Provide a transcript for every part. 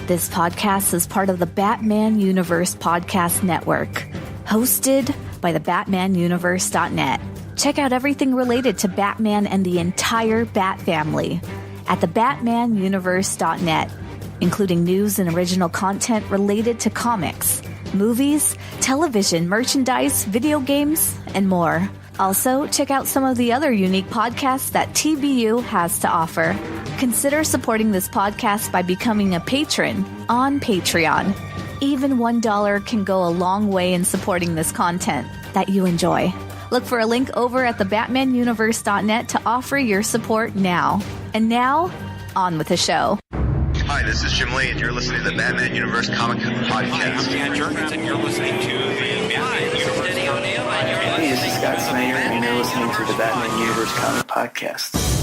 This podcast is part of the Batman Universe Podcast Network, hosted by the BatmanUniverse.net. Check out everything related to Batman and the entire Bat family at the BatmanUniverse.net, including news and original content related to comics, movies, television, merchandise, video games, and more. Also, check out some of the other unique podcasts that TBU has to offer. Consider supporting this podcast by becoming a patron on Patreon. Even $1 can go a long way in supporting this content that you enjoy. Look for a link over at the BatmanUniverse.net to offer your support now. And now, on with the show. Hi, this is Jim Lee, and you're listening to the Batman Universe Comic Podcast. Hi, I'm Dan Jurgens, and you're listening to the Batman Universe. Hey, this is Scott Snyder, and you're listening to the Batman Universe Comic Podcast.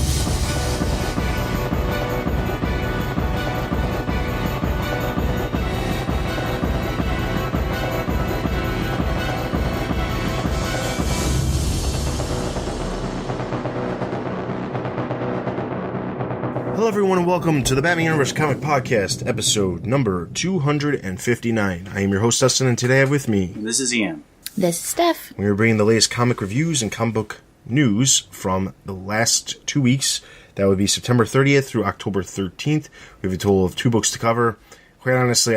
Hello everyone and welcome to the Batman Universe Comic Podcast, episode number 259. I am your host Dustin, and today I have with me... This is Ian. This is Steph. We are bringing the latest comic reviews and comic book news from the last 2 weeks. That would be September 30th through October 13th. We have a total of 2 books to cover. Quite honestly,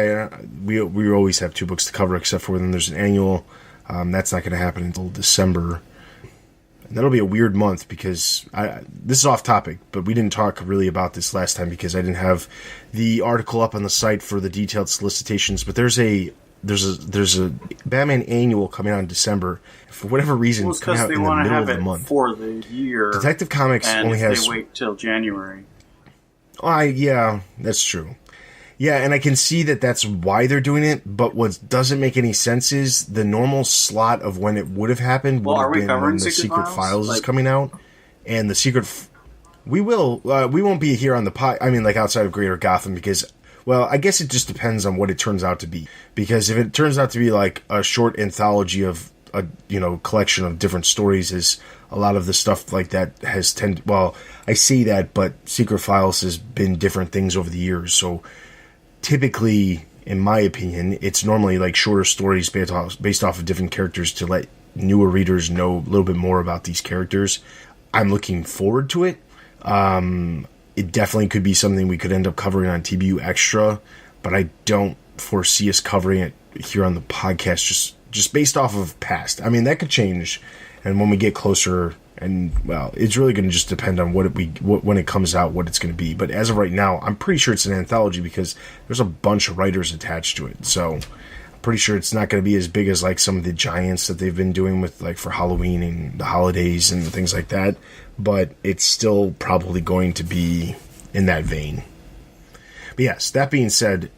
we always have 2 books to cover, except for when there's an annual. That's not going to happen until December. That'll be a weird month because this is off topic, but we didn't talk really about this last time because I didn't have the article up on the site for the detailed solicitations. But there's a Batman annual coming out in December. For whatever reason, it's coming out in the middle of the month for the year. Detective Comics only has. They wait till January. Yeah, that's true. Yeah, and I can see that that's why they're doing it, but what doesn't make any sense is the normal slot of when it would have happened would have been when the Secret Files is coming out, and the Secret... we won't be here on the pod... I mean, like, outside of Greater Gotham, because... Well, I guess it just depends on what it turns out to be. Because if it turns out to be, like, a short anthology of a, collection of different stories, is a lot of the stuff like that has tended... Well, I see that, but Secret Files has been different things over the years, so... Typically, in my opinion, it's normally like shorter stories based off of different characters to let newer readers know a little bit more about these characters. I'm looking forward to it. It definitely could be something we could end up covering on TBU Extra, but I don't foresee us covering it here on the podcast just based off of past. I mean, that could change, and when we get closer... And, well, it's really going to just depend on when it comes out, what it's going to be. But as of right now, I'm pretty sure it's an anthology because there's a bunch of writers attached to it. So I'm pretty sure it's not going to be as big as, like, some of the giants that they've been doing with, like, for Halloween and the holidays and things like that. But it's still probably going to be in that vein. But yes, that being said,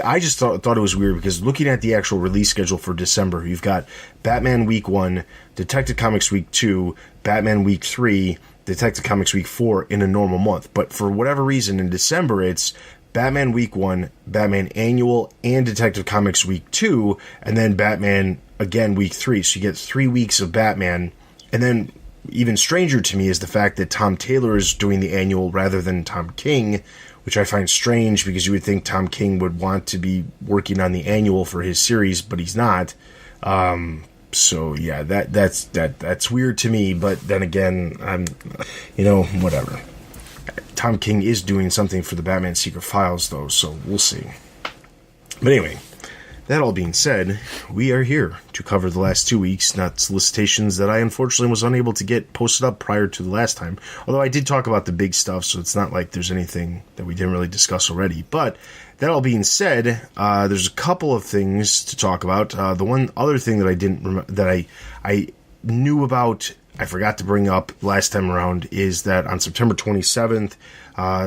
I just thought it was weird because looking at the actual release schedule for December, you've got Batman Week 1, Detective Comics Week 2, Batman Week 3, Detective Comics Week 4 in a normal month. But for whatever reason, in December, it's Batman Week 1, Batman Annual, and Detective Comics Week 2, and then Batman, again, Week 3. So you get 3 weeks of Batman. And then even stranger to me is the fact that Tom Taylor is doing the annual rather than Tom King, which I find strange because you would think Tom King would want to be working on the annual for his series, but he's not. So yeah, that's weird to me. But then again, whatever. Tom King is doing something for the Batman Secret Files, though, so we'll see. But anyway, that all being said, we are here to cover the last 2 weeks, not solicitations that I unfortunately was unable to get posted up prior to the last time. Although I did talk about the big stuff, so it's not like there's anything that we didn't really discuss already. But that all being said, there's a couple of things to talk about. The one other thing that I knew about, I forgot to bring up last time around, is that on September 27th,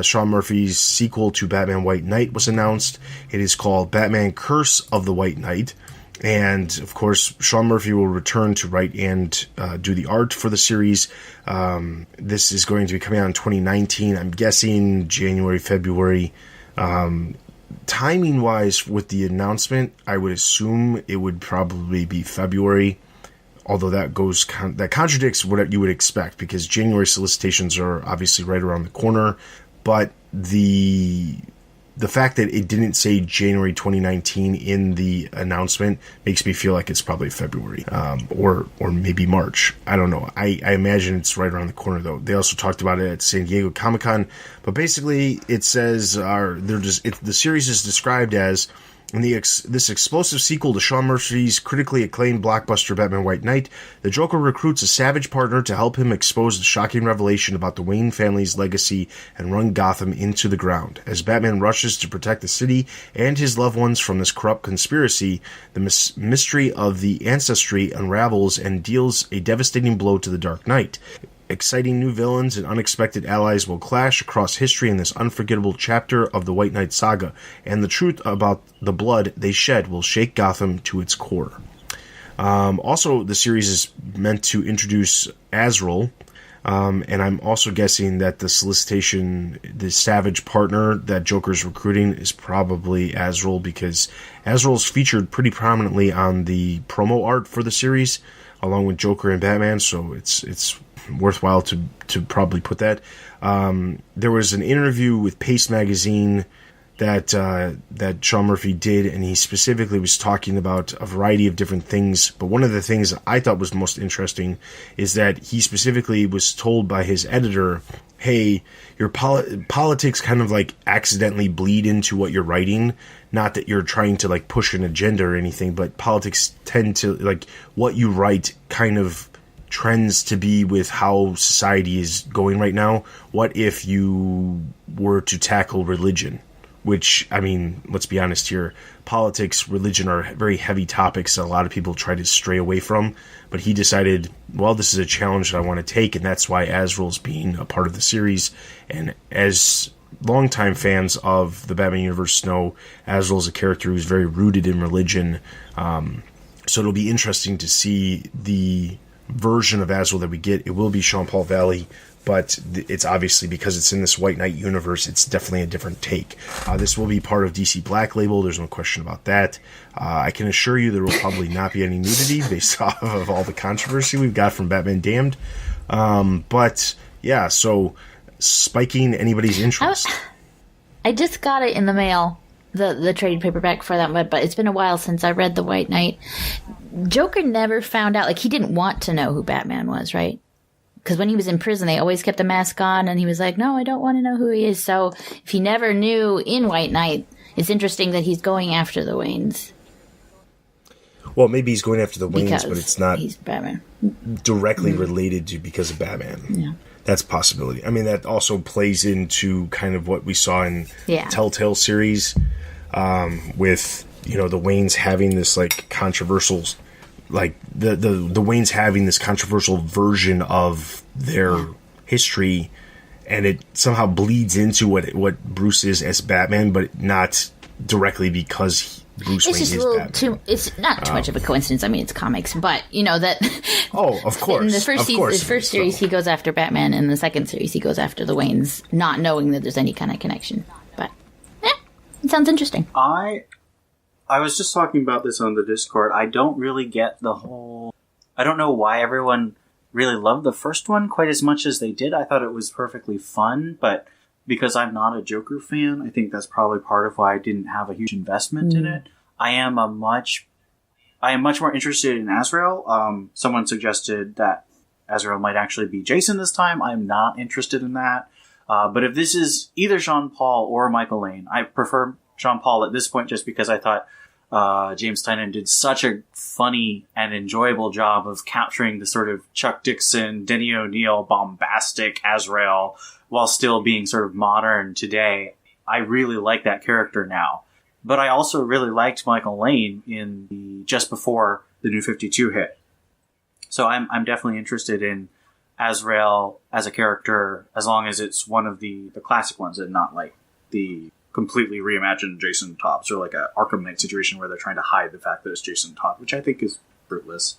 Sean Murphy's sequel to Batman White Knight was announced. It is called Batman Curse of the White Knight. And, of course, Sean Murphy will return to write and do the art for the series. This is going to be coming out in 2019. I'm guessing January, February. Timing-wise, with the announcement, I would assume it would probably be February. Although that contradicts what you would expect, because January solicitations are obviously right around the corner. But the the fact that it didn't say January 2019 in the announcement makes me feel like it's probably February, or maybe March. I don't know. I imagine it's right around the corner, though. They also talked about it at San Diego Comic-Con, but basically it says the series is described as this explosive sequel to Sean Murphy's critically acclaimed blockbuster Batman White Knight. The Joker recruits a savage partner to help him expose the shocking revelation about the Wayne family's legacy and run Gotham into the ground. As Batman rushes to protect the city and his loved ones from this corrupt conspiracy, the mystery of the ancestry unravels and deals a devastating blow to the Dark Knight. Exciting new villains and unexpected allies will clash across history in this unforgettable chapter of the White Knight saga, and the truth about the blood they shed will shake Gotham to its core. Also, the series is meant to introduce Azrael, and I'm also guessing that the solicitation, the savage partner that Joker's recruiting is probably Azrael, because Azrael's featured pretty prominently on the promo art for the series, along with Joker and Batman, so it's worthwhile to probably put that. There was an interview with Paste Magazine that Sean Murphy did, and he specifically was talking about a variety of different things. But one of the things I thought was most interesting is that he specifically was told by his editor, hey, your politics kind of like accidentally bleed into what you're writing. Not that you're trying to like push an agenda or anything, but politics tend to, like, what you write kind of trends to be with how society is going right now. What if you were to tackle religion? Which, I mean, let's be honest here, politics, religion are very heavy topics that a lot of people try to stray away from. But he decided, well, this is a challenge that I want to take, and that's why Azrael's being a part of the series. And as longtime fans of the Batman universe know, Azrael's a character who's very rooted in religion. So it'll be interesting to see the version of Azrael that we get. It will be Sean Paul Valley, but it's obviously, because it's in this White Knight universe, it's definitely a different take. This will be part of DC Black Label. There's no question about that. I can assure you there will probably not be any nudity based off of all the controversy we've got from Batman Damned. But yeah, so spiking anybody's interest. I just got it in the mail, the trade paperback for that, but it's been a while since I read The White Knight. Joker never found out, like, he didn't want to know who Batman was, right? Because when he was in prison, they always kept the mask on, and he was like, no, I don't want to know who he is. So if he never knew in White Knight, it's interesting that he's going after the Waynes. Well, maybe he's going after the Waynes, Because but it's not he's Batman. Directly related to because of Batman. Yeah. That's a possibility. I mean, that also plays into kind of what we saw in Telltale series, with, you know, the Waynes having this like controversial, like the Waynes having this controversial version of their history, and it somehow bleeds into what Bruce is as Batman, but not directly because Bruce Wayne is Batman. It's not too much of a coincidence. I mean, it's comics, but you know that. Oh, of course. In the first series, he goes after Batman. In the second series, he goes after the Waynes, not knowing that there's any kind of connection. But it sounds interesting. I was just talking about this on the Discord. I don't really get the whole. I don't know why everyone really loved the first one quite as much as they did. I thought it was perfectly fun, but because I'm not a Joker fan, I think that's probably part of why I didn't have a huge investment in it. I am much more interested in Azrael. Someone suggested that Azrael might actually be Jason this time. I'm not interested in that. But if this is either Jean Paul or Michael Lane, I prefer Jean Paul at this point just because I thought James Tynion did such a funny and enjoyable job of capturing the sort of Chuck Dixon, Denny O'Neil bombastic Azrael while still being sort of modern today. I really like that character now. But I also really liked Michael Lane in the just before the New 52 hit. So I'm definitely interested in Azrael as a character, as long as it's one of the classic ones and not like the completely reimagined Jason Todd, or like a Arkham Knight situation where they're trying to hide the fact that it's Jason Todd, which I think is fruitless.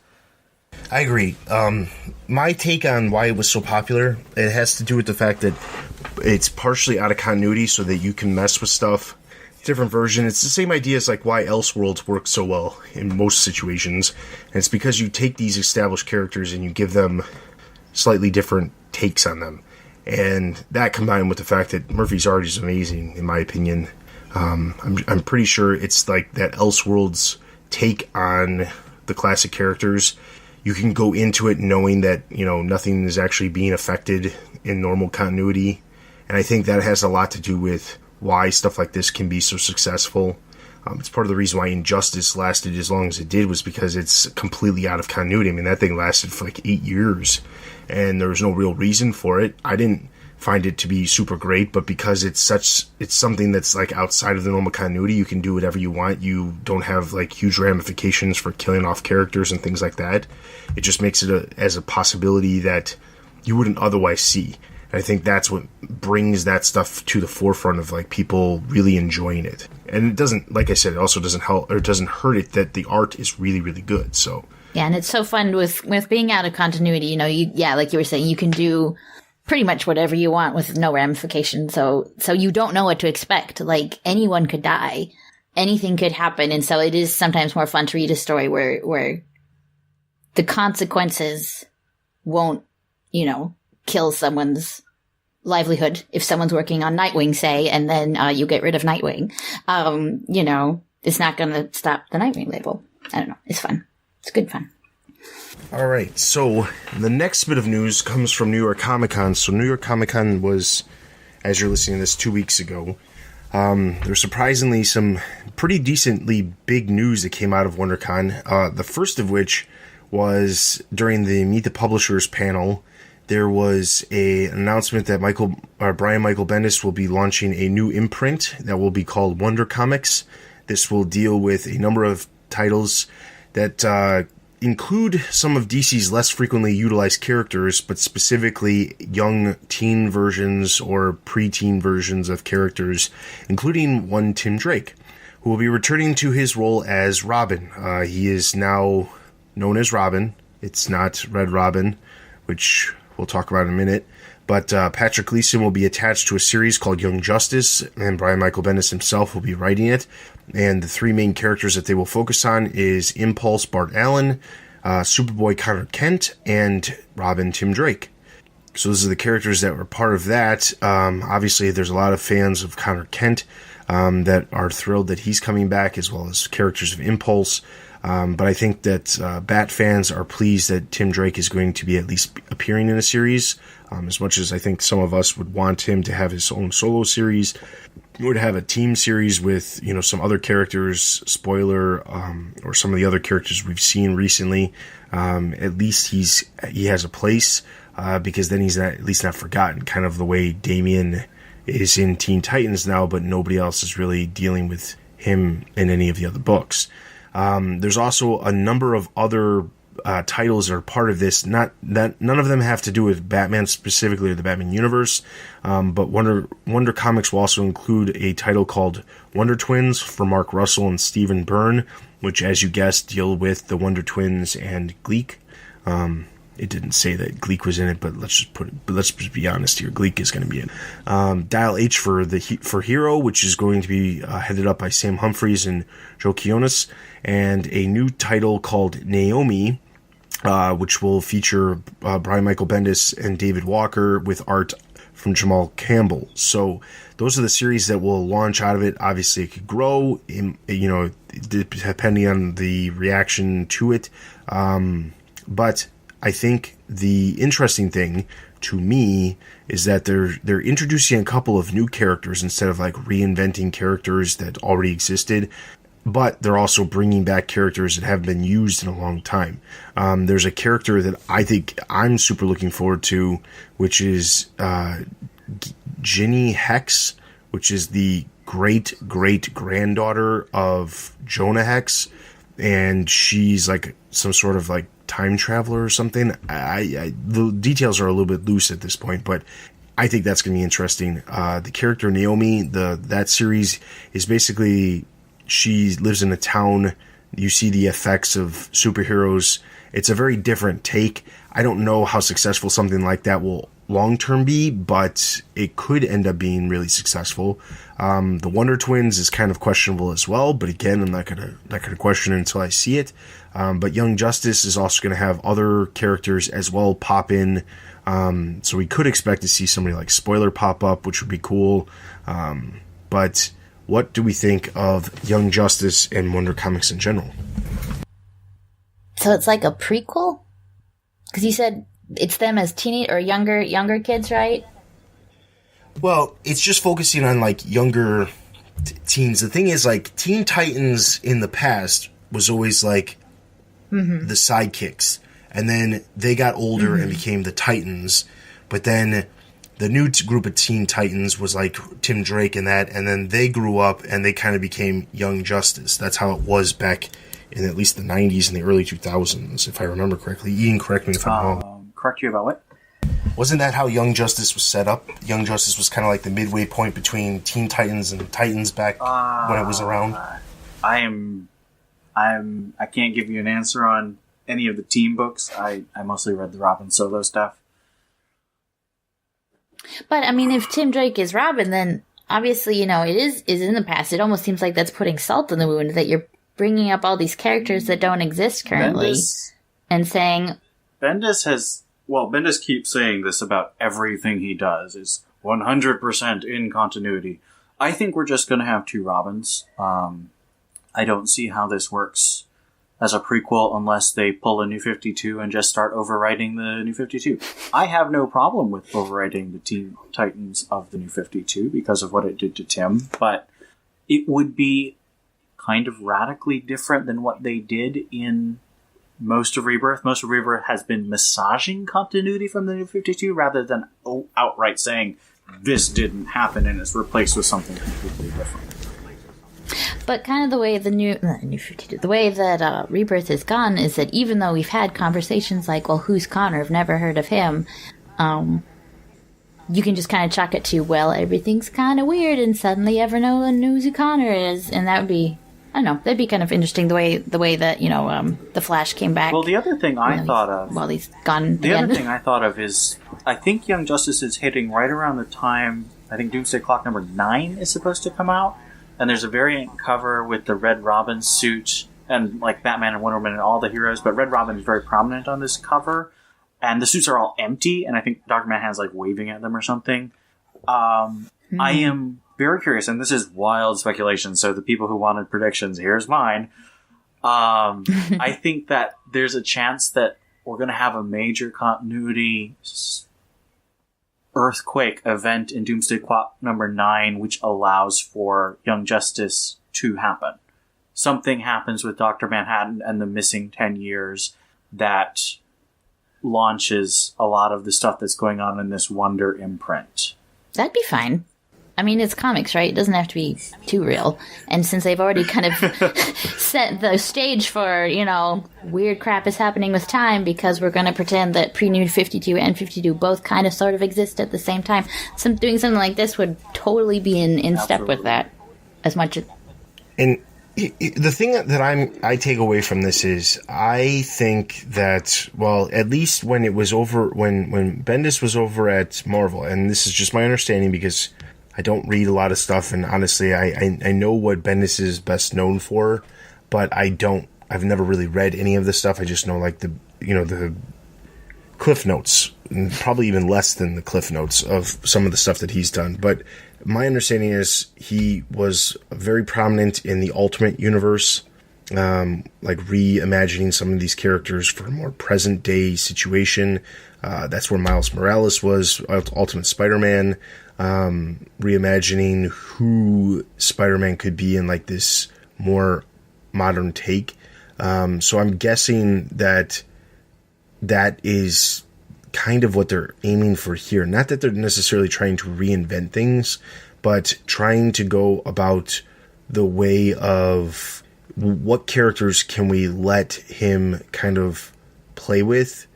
I agree. My take on why it was so popular, it has to do with the fact that it's partially out of continuity so that you can mess with stuff. Different version. It's the same idea as like why Elseworlds works so well in most situations. And it's because you take these established characters and you give them slightly different takes on them. And that combined with the fact that Murphy's art is amazing, in my opinion. I'm pretty sure it's like that Elseworlds take on the classic characters. You can go into it knowing that, nothing is actually being affected in normal continuity. And I think that has a lot to do with why stuff like this can be so successful. It's part of the reason why Injustice lasted as long as it did, was because it's completely out of continuity. I mean, that thing lasted for like 8 years, and there was no real reason for it. I didn't find it to be super great, but because it's something that's like outside of the normal continuity, you can do whatever you want. You don't have like huge ramifications for killing off characters and things like that. It just makes it as a possibility that you wouldn't otherwise see. And I think that's what brings that stuff to the forefront of like people really enjoying it. And it doesn't, like I said, it also doesn't help, or it doesn't hurt it that the art is really, really good. So yeah, and it's so fun with being out of continuity. Like you were saying, you can do pretty much whatever you want with no ramifications. So you don't know what to expect. Like, anyone could die, anything could happen, and so it is sometimes more fun to read a story where the consequences won't, kill someone's livelihood. If someone's working on Nightwing, say, and then you get rid of Nightwing, it's not going to stop the Nightwing label. I don't know. It's fun. It's good fun. All right, so the next bit of news comes from New York Comic Con. So New York Comic Con was, as you're listening to this, 2 weeks ago. There's surprisingly some pretty decently big news that came out of WonderCon. The first of which was during the Meet the Publishers panel. There was an announcement that Brian Michael Bendis will be launching a new imprint that will be called Wonder Comics. This will deal with a number of titles that include some of DC's less frequently utilized characters, but specifically young teen versions or preteen versions of characters, including one Tim Drake, who will be returning to his role as Robin. He is now known as Robin. It's not Red Robin, which we'll talk about in a minute. But Patrick Gleason will be attached to a series called Young Justice, and Brian Michael Bendis himself will be writing it. And the three main characters that they will focus on is Impulse Bart Allen, Superboy Connor Kent, and Robin Tim Drake. So those are the characters that were part of that. Obviously, there's a lot of fans of Connor Kent that are thrilled that he's coming back, as well as characters of Impulse. But I think that Bat fans are pleased that Tim Drake is going to be at least appearing in a series. As much as I think some of us would want him to have his own solo series, or to have a team series with, some other characters, spoiler, or some of the other characters we've seen recently. At least he has a place, because then he's at least not forgotten, kind of the way Damian is in Teen Titans now, but nobody else is really dealing with him in any of the other books. There's also a number of other titles that are part of this. None of them have to do with Batman specifically or the Batman universe. But Wonder Comics will also include a title called Wonder Twins for Mark Russell and Stephen Byrne, which, as you guessed, deal with the Wonder Twins and Gleek. It didn't say that Gleek was in it, but let's just be honest here. Gleek is going to be in. Dial H for Hero, which is going to be headed up by Sam Humphries and Joe Quinones, and a new title called Naomi, which will feature Brian Michael Bendis and David Walker with art from Jamal Campbell. So those are the series that will launch out of it. Obviously, it could grow, depending on the reaction to it. But I think the interesting thing to me is that they're introducing a couple of new characters instead of like reinventing characters that already existed. But they're also bringing back characters that have been used in a long time. There's a character that I think I'm super looking forward to, which is Ginny Hex, which is the great-great-granddaughter of Jonah Hex. And she's like some sort of like time traveler or something. The details are a little bit loose at this point, but I think that's going to be interesting. The character Naomi, that series is basically, she lives in a town. You see the effects of superheroes. It's a very different take. I don't know how successful something like that will long-term be, but it could end up being really successful. The Wonder Twins is kind of questionable as well, but again, I'm not gonna question it until I see it. But Young Justice is also going to have other characters as well pop in. So we could expect to see somebody like Spoiler pop up, which would be cool. But what do we think of Young Justice and Wonder Comics in general? So it's like a prequel? Because you said it's them as teenage or younger kids, right? Well, it's just focusing on like younger teens. The thing is, like, Teen Titans in the past was always like the sidekicks, and then they got older and became the Titans. But then the new group of Teen Titans was like Tim Drake and that, and then they grew up and they kind of became Young Justice. That's how it was back in at least the 90s and the early 2000s, if I remember correctly. Ian, correct me if I'm wrong. Correct you about what? Wasn't that how Young Justice was set up? Young Justice was kind of like the midway point between Teen Titans and Titans back when it was around. I can't give you an answer on any of the team books. I mostly read the Robin Solo stuff. But, I mean, if Tim Drake is Robin, then obviously, you know, it is in the past. It almost seems like that's putting salt in the wound, that you're bringing up all these characters that don't exist currently and saying... Bendis keeps saying this about everything he does is 100% in continuity. I think we're just going to have two Robins. I don't see how this works as a prequel unless they pull a New 52 and just start overwriting the New 52. I have no problem with overwriting the Teen Titans of the New 52 because of what it did to Tim, but it would be kind of radically different than what they did in most of Rebirth. Most of Rebirth has been massaging continuity from the New 52 rather than outright saying this didn't happen and it's replaced with something completely different. But kind of the way the new 52, the way that Rebirth has gone is that even though we've had conversations like, well, who's Connor? I've never heard of him. You can just kind of chalk it to, well, everything's kind of weird and suddenly everyone knows who Connor is. And that would be, I don't know, that'd be kind of interesting the way that, you know, the Flash came back. Well, the other thing I thought of... Well, he's gone The again. other thing I thought of is, I think Young Justice is hitting right around the time, I think Doomsday Clock number 9 is supposed to come out. And there's a variant cover with the Red Robin suit and like Batman and Wonder Woman and all the heroes, but Red Robin is very prominent on this cover. And the suits are all empty, and I think Dr. Manhattan's like waving at them or something. I am very curious, and this is wild speculation, so the people who wanted predictions, here's mine. I think that there's a chance that we're going to have a major continuity earthquake event in Doomsday Clock number 9, which allows for Young Justice to happen. Something happens with Dr. Manhattan and the missing 10 years that launches a lot of the stuff that's going on in this Wonder imprint. That'd be fine. I mean, it's comics, right? It doesn't have to be too real. And since they've already kind of set the stage for, you know, weird crap is happening with time because we're going to pretend that pre-New 52 and 52 both kind of sort of exist at the same time. Doing something like this would totally be in step with that. As much as... And the thing that I take away from this is I think that, well, at least when it was over, when Bendis was over at Marvel, and this is just my understanding because I don't read a lot of stuff, and honestly, I know what Bendis is best known for, but I've never really read any of the stuff. I just know like the Cliff Notes, and probably even less than the Cliff Notes of some of the stuff that he's done. But my understanding is he was very prominent in the Ultimate Universe, like reimagining some of these characters for a more present day situation. That's where Miles Morales was, Ultimate Spider-Man, reimagining who Spider-Man could be in like this more modern take. So I'm guessing that is kind of what they're aiming for here. Not that they're necessarily trying to reinvent things, but trying to go about the way of what characters can we let him kind of play with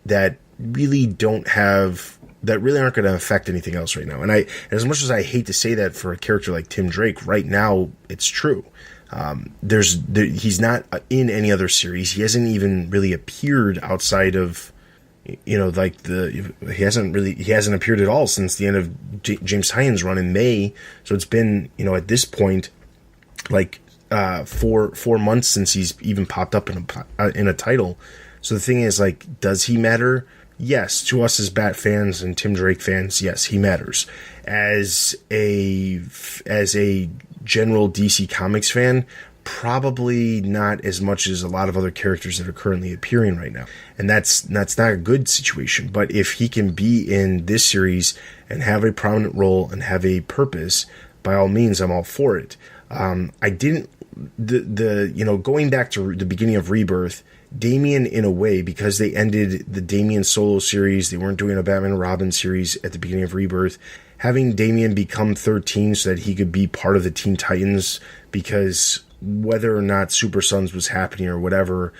that really aren't going to affect anything else right now. And as much as I hate to say that for a character like Tim Drake, right now it's true. He's not in any other series. He hasn't even really appeared outside of, you know, like he hasn't appeared at all since the end of James Tynion's run in May. So it's been, you know, at this point, like 4 months since he's even popped up in a title. So the thing is, like, does he matter? Yes, to us as Bat fans and Tim Drake fans, yes, he matters. As a general DC Comics fan, probably not as much as a lot of other characters that are currently appearing right now. And that's not a good situation. But if he can be in this series and have a prominent role and have a purpose, by all means, I'm all for it. Going back to the beginning of Rebirth, Damian, in a way, because they ended the Damian solo series, they weren't doing a Batman and Robin series at the beginning of Rebirth, having Damian become 13 so that he could be part of the Teen Titans, because whether or not Super Sons was happening or whatever,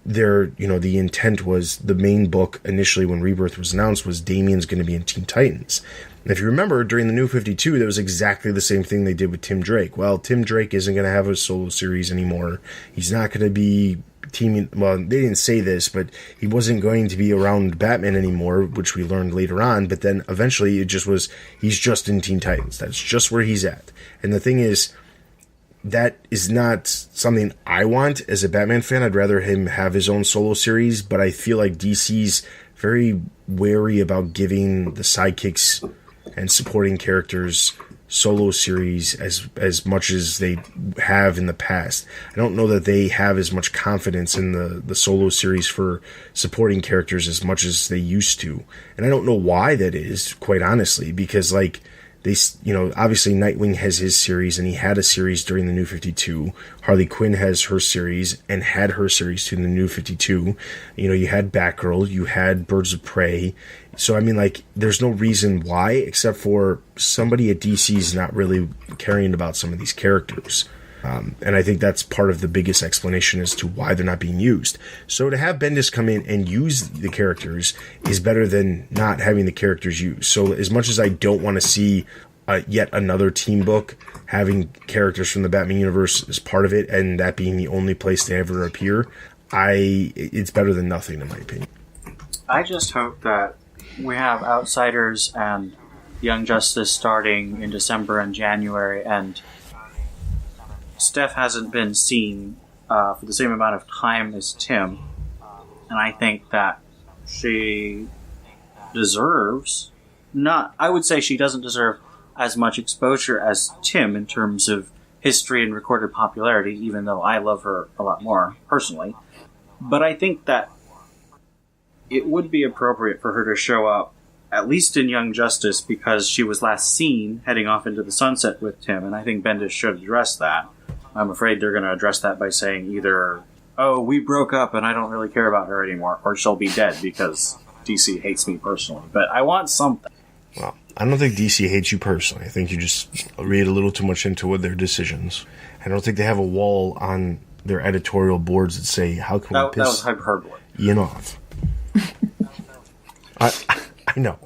the intent was, the main book initially when Rebirth was announced was Damian's going to be in Teen Titans. And if you remember, during the New 52, that was exactly the same thing they did with Tim Drake. Well, Tim Drake isn't going to have a solo series anymore. He's not going to be teaming, well, they didn't say this, but he wasn't going to be around Batman anymore, which we learned later on. But then eventually it just was, he's just in Teen Titans. That's just where he's at. And the thing is, that is not something I want as a Batman fan. I'd rather him have his own solo series, but I feel like DC's very wary about giving the sidekicks and supporting characters solo series as much as they have in the past. I don't know that they have as much confidence in the solo series for supporting characters as much as they used to. And I don't know why that is, quite honestly, because obviously Nightwing has his series, and he had a series during the New 52. Harley Quinn has her series and had her series to the New 52. You had Batgirl, you had Birds of Prey. So, I mean, there's no reason why, except for somebody at DC is not really caring about some of these characters. And I think that's part of the biggest explanation as to why they're not being used. So to have Bendis come in and use the characters is better than not having the characters used. So as much as I don't want to see yet another team book having characters from the Batman universe as part of it, and that being the only place they ever appear, it's better than nothing, in my opinion. I just hope that we have Outsiders and Young Justice starting in December and January, and Steph hasn't been seen for the same amount of time as Tim, and I think that she deserves I would say she doesn't deserve as much exposure as Tim in terms of history and recorded popularity, even though I love her a lot more personally. But I think that it would be appropriate for her to show up at least in Young Justice, because she was last seen heading off into the sunset with Tim, and I think Bendis should address that. I'm afraid they're going to address that by saying either, oh, we broke up and I don't really care about her anymore, or she'll be dead because DC hates me personally. But I want something. Well, I don't think DC hates you personally. I think you just read a little too much into their decisions. I don't think they have a wall on their editorial boards that say, how can we piss that was hyperbole. Ian off? I know.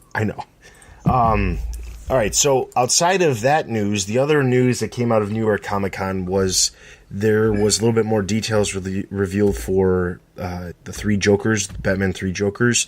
All right, so outside of that news, the other news that came out of New York Comic Con was there was a little bit more details revealed for the three Jokers, Batman 3 Jokers.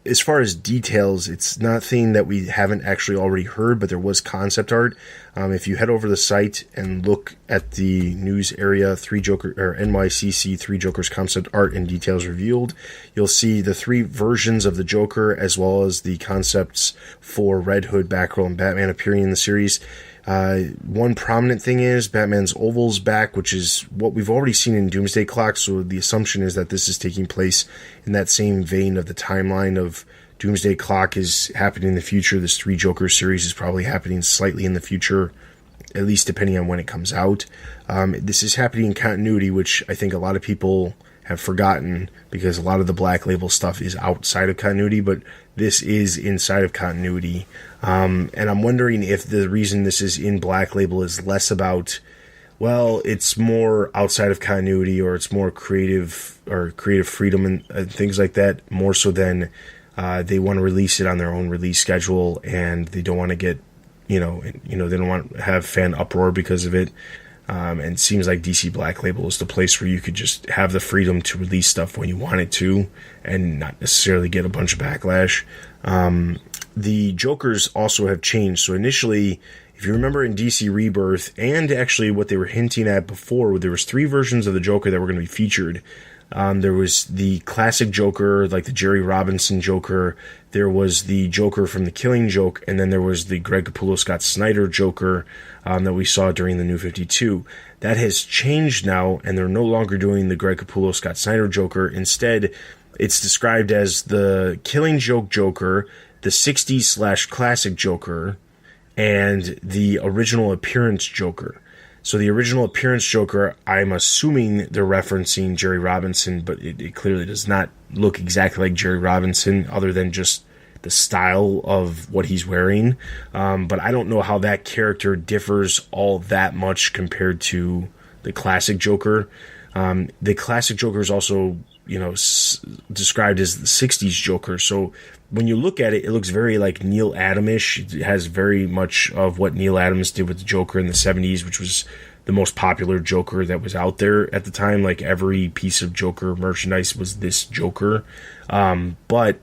As far as details, it's nothing that we haven't actually already heard, but there was concept art. If you head over the site and look at the news area, NYCC 3 Jokers concept art and details revealed, you'll see the three versions of the Joker, as well as the concepts for Red Hood, Batgirl, and Batman appearing in the series. One prominent thing is Batman's oval's back, which is what we've already seen in Doomsday Clock, so the assumption is that this is taking place in that same vein of the timeline of Doomsday Clock is happening in the future. This 3 Joker series is probably happening slightly in the future, at least depending on when it comes out. This is happening in continuity, which I think a lot of people have forgotten, because a lot of the Black Label stuff is outside of continuity, but this is inside of continuity. And I'm wondering if the reason this is in Black Label is less about, well, it's more outside of continuity, or it's more creative freedom and things like that, more so than they want to release it on their own release schedule, and they don't want to get, they don't want to have fan uproar because of it. And it seems like DC Black Label is the place where you could just have the freedom to release stuff when you want it to, and not necessarily get a bunch of backlash. The Jokers also have changed. So initially, if you remember in DC Rebirth, and actually what they were hinting at before, there was 3 versions of the Joker that were going to be featured. There was the classic Joker, like the Jerry Robinson Joker. There was the Joker from The Killing Joke, and then there was the Greg Capullo, Scott Snyder Joker that we saw during the New 52. That has changed now, and they're no longer doing the Greg Capullo, Scott Snyder Joker. Instead, it's described as the Killing Joke Joker, the 60s / classic Joker, and the original appearance Joker. So the original appearance Joker, I'm assuming they're referencing Jerry Robinson, but it clearly does not look exactly like Jerry Robinson, other than just the style of what he's wearing. But I don't know how that character differs all that much compared to the classic Joker. The classic Joker is also, described as the 60s Joker. So when you look at it, it looks very like Neil Adamish. It has very much of what Neil Adams did with the Joker in the 70s, which was the most popular Joker that was out there at the time. Like every piece of Joker merchandise was this Joker. But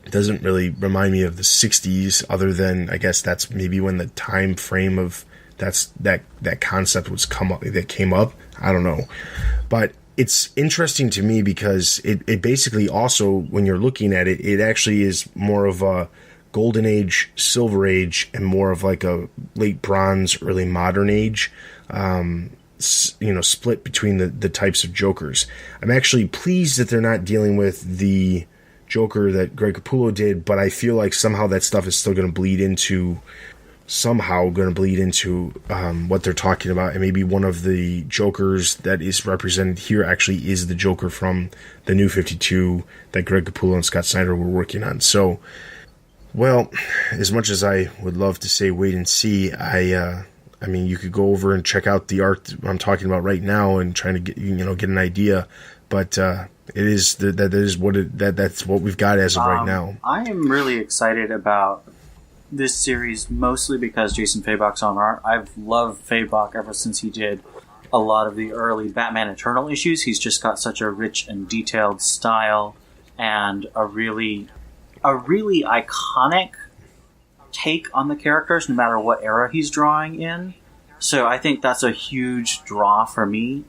it doesn't really remind me of the 60s, other than I guess that's maybe when the time frame of that concept that came up. I don't know. But it's interesting to me because it basically also, when you're looking at it, it actually is more of a golden age, silver age, and more of like a late bronze, early modern age, split between the types of Jokers. I'm actually pleased that they're not dealing with the Joker that Greg Capullo did, but I feel like somehow that stuff is still going to bleed into what they're talking about, and maybe one of the Jokers that is represented here actually is the Joker from the New 52 that Greg Capullo and Scott Snyder were working on. So, well, as much as I would love to say wait and see, I mean, you could go over and check out the art I'm talking about right now and trying to get an idea, but that's what we've got as of right now. I am really excited about this series, mostly because Jason Fabok's on art. I've loved Fabok ever since he did a lot of the early Batman Eternal issues. He's just got such a rich and detailed style and a really iconic take on the characters, no matter what era he's drawing in. So I think that's a huge draw for me.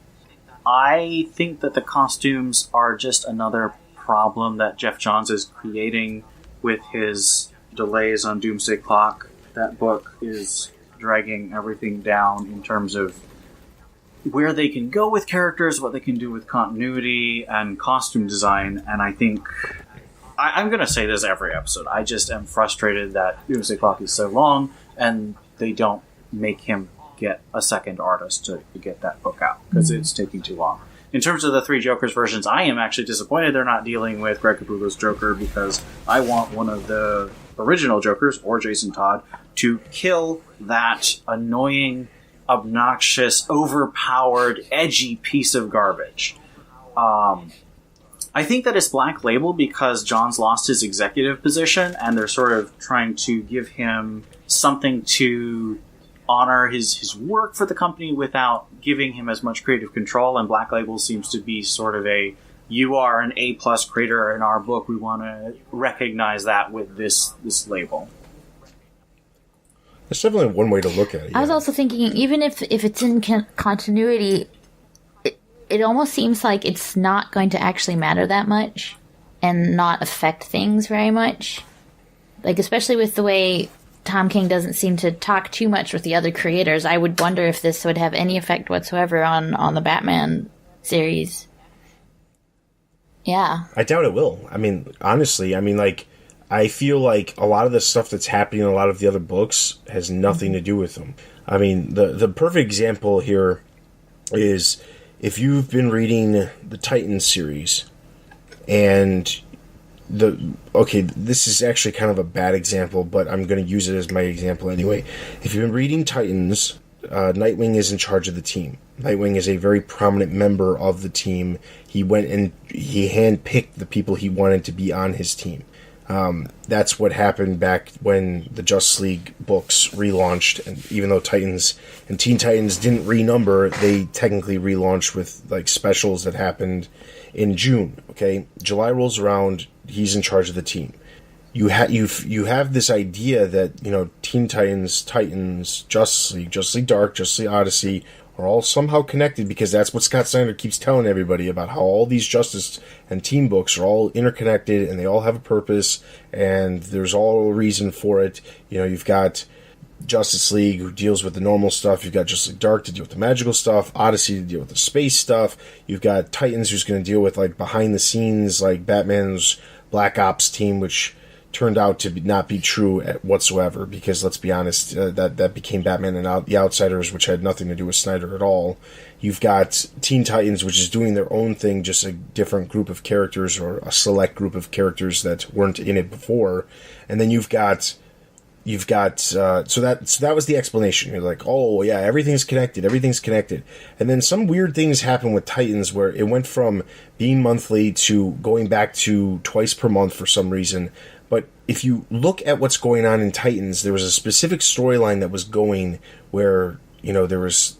I think that the costumes are just another problem that Jeff Johns is creating with his delays on Doomsday Clock. That book is dragging everything down in terms of where they can go with characters, what they can do with continuity and costume design, and I think I'm going to say this every episode. I just am frustrated that Doomsday Clock is so long and they don't make him get a second artist to get that book out because it's taking too long. In terms of the three Jokers versions, I am actually disappointed they're not dealing with Greg Capullo's Joker, because I want one of the original Jokers, or Jason Todd, to kill that annoying, obnoxious, overpowered, edgy piece of garbage. I think that it's Black Label because John's lost his executive position, and they're sort of trying to give him something to honor his work for the company without giving him as much creative control, and Black Label seems to be sort of you are an A+ creator in our book, we want to recognize that with this label. That's definitely one way to look at it. Yeah. I was also thinking, even if it's in continuity, it almost seems like it's not going to actually matter that much and not affect things very much. Like, especially with the way Tom King doesn't seem to talk too much with the other creators, I would wonder if this would have any effect whatsoever on the Batman series. Yeah. I doubt it will. I mean, honestly, I feel like a lot of the stuff that's happening in a lot of the other books has nothing to do with them. I mean, the perfect example here is if you've been reading the Titans series, and this is actually kind of a bad example, but I'm going to use it as my example anyway. If you've been reading Titans, Nightwing is in charge of the team. Nightwing is a very prominent member of the team. He went and he handpicked the people he wanted to be on his team. That's what happened back when the Justice League books relaunched, and even though Titans and Teen Titans didn't renumber, they technically relaunched with like specials that happened in June. Okay, July rolls around, he's in charge of the team. You have this idea that, Teen Titans, Justice League Dark, Justice League Odyssey are all somehow connected, because that's what Scott Snyder keeps telling everybody about, how all these Justice and team books are all interconnected and they all have a purpose and there's all a reason for it. You know, you've got Justice League, who deals with the normal stuff. You've got Justice League Dark to deal with the magical stuff. Odyssey to deal with the space stuff. You've got Titans, who's going to deal with, like, behind the scenes, like Batman's Black Ops team, which turned out to not be true whatsoever, because, let's be honest, that became Batman and the Outsiders, which had nothing to do with Snyder at all. You've got Teen Titans, which is doing their own thing, just a different group of characters, or a select group of characters that weren't in it before. And then you've got so that was the explanation. You're like, oh yeah, everything's connected, and then some weird things happen with Titans where it went from being monthly to going back to twice per month for some reason. But if you look at what's going on in Titans, there was a specific storyline that was going where, you know, there was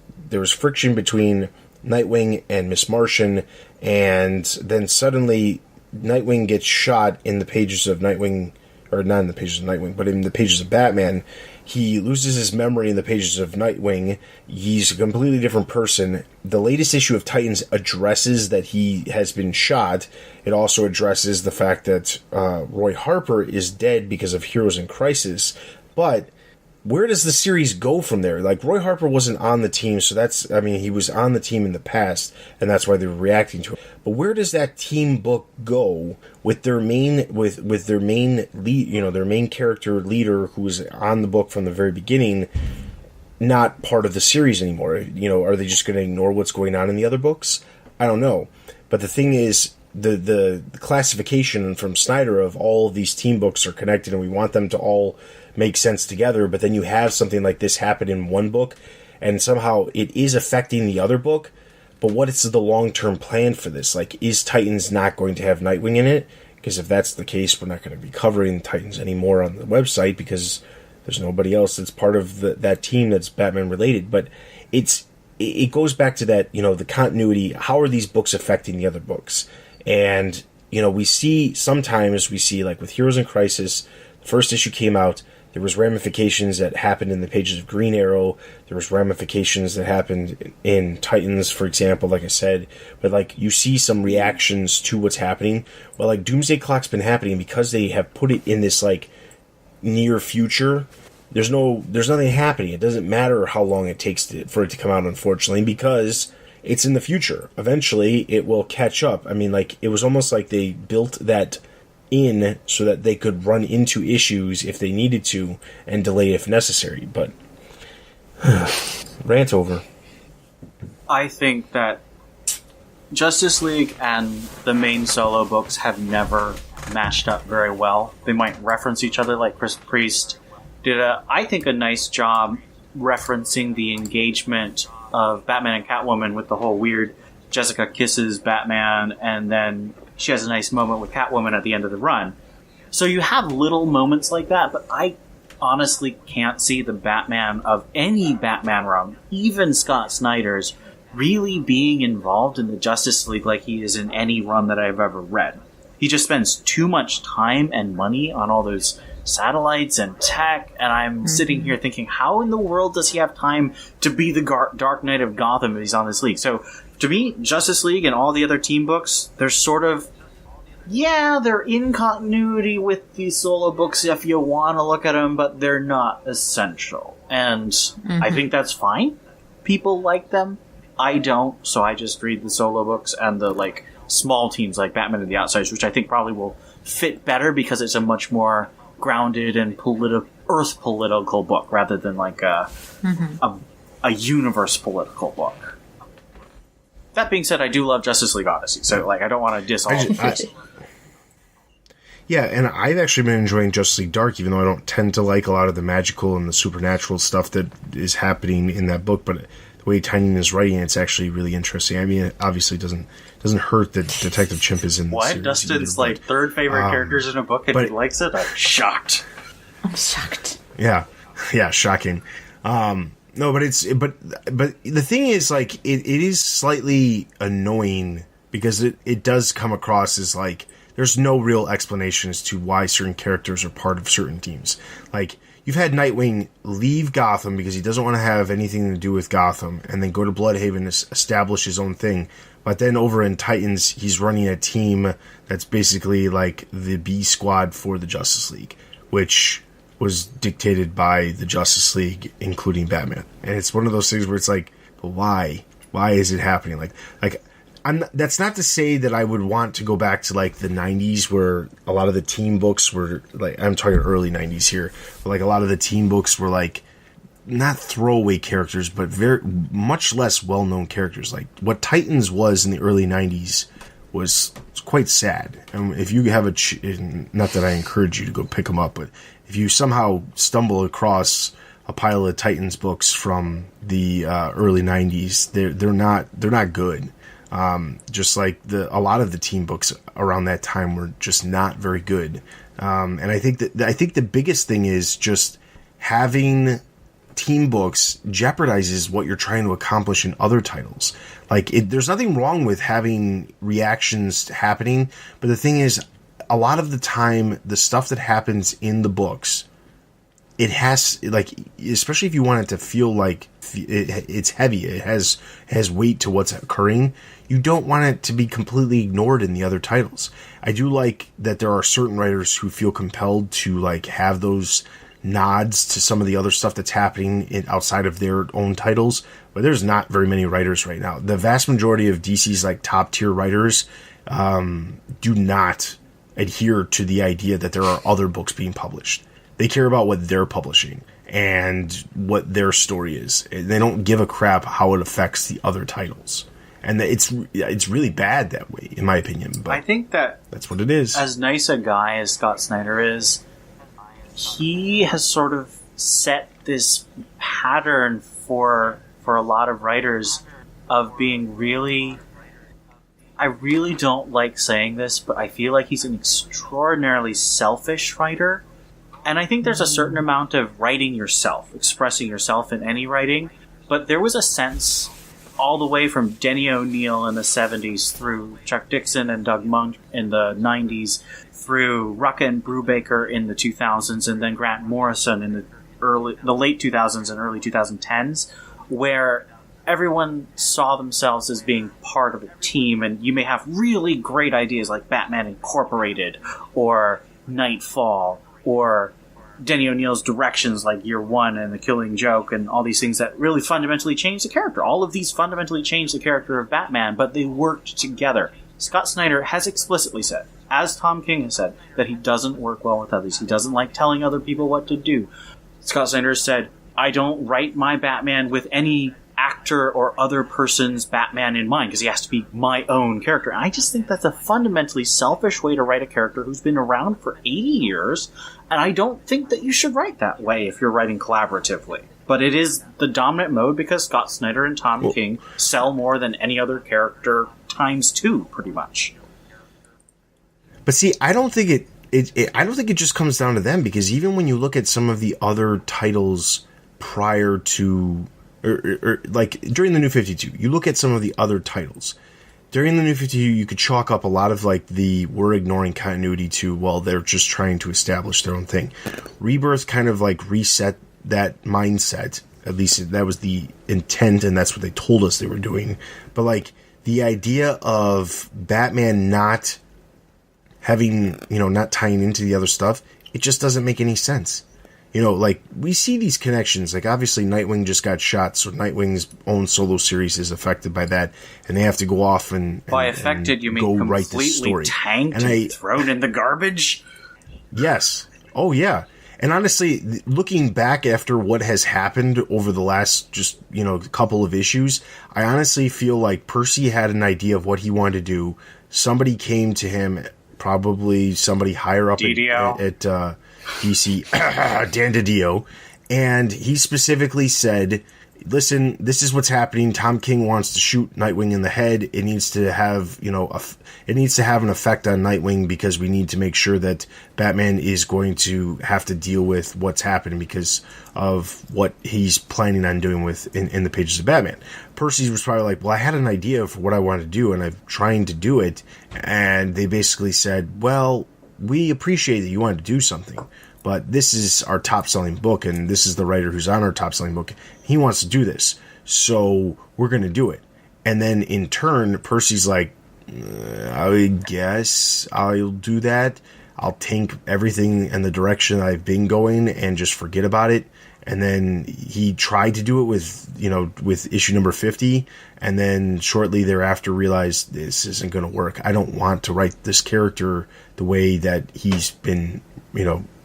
friction between Nightwing and Miss Martian, and then suddenly Nightwing gets shot in the pages of Nightwing. Or not in the pages of Nightwing, but in the pages of Batman. He loses his memory in the pages of Nightwing. He's a completely different person. The latest issue of Titans addresses that he has been shot. It also addresses the fact that Roy Harper is dead because of Heroes in Crisis. But where does the series go from there? Like, Roy Harper wasn't on the team, so he was on the team in the past, and that's why they were reacting to it. But where does that team book go with their main lead, you know, their main character leader, who was on the book from the very beginning, not part of the series anymore? You know, are they just going to ignore what's going on in the other books? I don't know. But the thing is, the classification from Snyder of all of these team books are connected, and we want them to all make sense together, but then you have something like this happen in one book, and somehow it is affecting the other book. But what is the long-term plan for this? Like, is Titans not going to have Nightwing in it? Because if that's the case, we're not going to be covering Titans anymore on the website, because there's nobody else that's part of that team that's Batman related. But it goes back to that, you know, the continuity. How are these books affecting the other books? And, you know, we see like with Heroes in Crisis, the first issue came out. There was ramifications that happened in the pages of Green Arrow. There was ramifications that happened in Titans, for example, like I said. But, like, you see some reactions to what's happening. Well, like, Doomsday Clock's been happening because they have put it in this, like, near future. There's nothing happening. It doesn't matter how long it takes for it to come out, unfortunately, because it's in the future. Eventually, it will catch up. I mean, like, it was almost like they built that in so that they could run into issues if they needed to and delay if necessary. But rant over. I think that Justice League and the main solo books have never matched up very well. They might reference each other, like Chris Priest did I think a nice job referencing the engagement of Batman and Catwoman with the whole weird Jessica kisses Batman, and then she has a nice moment with Catwoman at the end of the run. So you have little moments like that, but I honestly can't see the Batman of any Batman run, even Scott Snyder's, really being involved in the Justice League like he is in any run that I've ever read. He just spends too much time and money on all those satellites and tech, and I'm sitting here thinking, how in the world does he have time to be the Dark Knight of Gotham if he's on this league? So, to me, Justice League and all the other team books, they're sort of, they're in continuity with these solo books if you want to look at them, but they're not essential. And I think that's fine. People like them. I don't, so I just read the solo books and the, like, small teams like Batman and the Outsiders, which I think probably will fit better because it's a much more grounded and earth political book rather than like a universe political book. That being said, I do love Justice League Odyssey, so like I don't want to diss all of it. Yeah, and I've actually been enjoying Justice League Dark, even though I don't tend to like a lot of the magical and the supernatural stuff that is happening in that book, but the way Tynion is writing, it's actually really interesting. I mean, it obviously doesn't hurt that Detective Chimp is in the series. Dustin's either, like third favorite characters in a book, and he likes it. I'm shocked. Yeah, shocking. No, but the thing is, like, it is slightly annoying because it does come across as like there's no real explanation as to why certain characters are part of certain teams. Like, you've had Nightwing leave Gotham because he doesn't want to have anything to do with Gotham, and then go to Bloodhaven and establish his own thing. But then over in Titans, he's running a team that's basically like the B squad for the Justice League, which was dictated by the Justice League, including Batman. And it's one of those things where it's like, but why? Why is it happening? Like that's not to say that I would want to go back to like the 90s where a lot of the team books were like, I'm talking early 90s here, but like a lot of the team books were like not throwaway characters, but very much less well-known characters. Like what Titans was in the early 90s was quite sad. And if you have not that I encourage you to go pick them up, but if you somehow stumble across a pile of Titans books from the early 90s, they're not good. Just like a lot of the team books around that time were just not very good. And I think the biggest thing is just having team books jeopardizes what you're trying to accomplish in other titles. Like there's nothing wrong with having reactions happening, but the thing is, a lot of the time, the stuff that happens in the books, it has, like, especially if you want it to feel like it's heavy, it has weight to what's occurring, you don't want it to be completely ignored in the other titles. I do like that there are certain writers who feel compelled to, like, have those nods to some of the other stuff that's happening outside of their own titles, but there's not very many writers right now. The vast majority of DC's, like, top-tier writers do not adhere to the idea that there are other books being published. They care about what they're publishing and what their story is. They don't give a crap how it affects the other titles. And it's really bad that way, in my opinion. But I think that's what it is. As nice a guy as Scott Snyder is, he has sort of set this pattern for a lot of writers of being really... I really don't like saying this, but I feel like he's an extraordinarily selfish writer. And I think there's a certain amount of writing yourself, expressing yourself in any writing. But there was a sense all the way from Denny O'Neil in the 70s through Chuck Dixon and Doug Monk in the 90s, through Rucka and Brubaker in the 2000s, and then Grant Morrison in the late 2000s and early 2010s, where everyone saw themselves as being part of a team, and you may have really great ideas like Batman Incorporated or Nightfall or Denny O'Neil's directions like Year One and The Killing Joke and all these things that really fundamentally changed the character. All of these fundamentally changed the character of Batman, but they worked together. Scott Snyder has explicitly said, as Tom King has said, that he doesn't work well with others. He doesn't like telling other people what to do. Scott Snyder said, I don't write my Batman with any actor or other person's Batman in mind, because he has to be my own character. And I just think that's a fundamentally selfish way to write a character who's been around for 80 years, and I don't think that you should write that way if you're writing collaboratively. But it is the dominant mode because Scott Snyder and Tom King sell more than any other character times two, pretty much. But see, I don't think it just comes down to them, because even when you look at some of the other titles prior to, or like during the New 52, you look at some of the other titles. During the New 52, you could chalk up a lot of like we're ignoring continuity to, well, they're just trying to establish their own thing. Rebirth kind of like reset that mindset. At least that was the intent, and that's what they told us they were doing. But like the idea of Batman not having, not tying into the other stuff, it just doesn't make any sense. Like, we see these connections. Like, obviously, Nightwing just got shot, so Nightwing's own solo series is affected by that, and they have to go off and by affected, you mean go completely write the story. Tanked and thrown in the garbage? Yes. Oh, yeah. And honestly, looking back after what has happened over the last couple of issues, I honestly feel like Percy had an idea of what he wanted to do. Somebody came to him, probably somebody higher up at DC, Dan DiDio, and he specifically said, listen, this is what's happening. Tom King wants to shoot Nightwing in the head. It needs to have, it needs to have an effect on Nightwing, because we need to make sure that Batman is going to have to deal with what's happening because of what he's planning on doing in the pages of Batman. Percy was probably like, well, I had an idea for what I wanted to do, and I'm trying to do it. And they basically said, well, we appreciate that you wanted to do something. but this is our top-selling book, and this is the writer who's on our top-selling book. He wants to do this, so we're going to do it. And then in turn, Percy's like, I guess I'll do that. I'll tank everything in the direction I've been going and just forget about it. And then he tried to do it with issue number 50, and then shortly thereafter realized this isn't going to work. I don't want to write this character the way that he's been,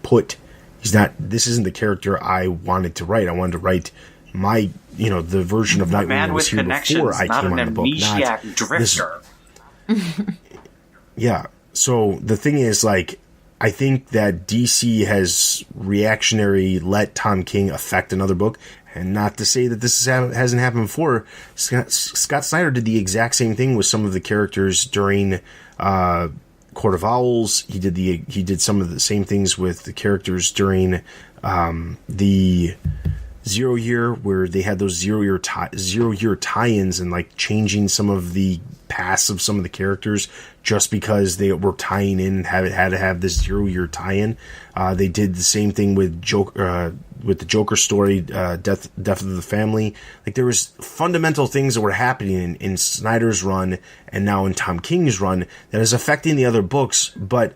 put. This isn't the character I wanted to write. I wanted to write my, the version of Nightwing that was here before I came on the book. Not drifter. Yeah. So the thing is, I think that DC has reactionary let Tom King affect another book, and not to say that this hasn't happened before. Scott Snyder did the exact same thing with some of the characters during Court of Owls. He did some of the same things with the characters during the Zero Year, where they had those zero year tie-ins and changing some of the past of some of the characters just because they were tying in and had to have this 0 year tie-in. They did the same thing with with the Joker story, Death of the Family. There was fundamental things that were happening in Snyder's run and now in Tom King's run that is affecting the other books, but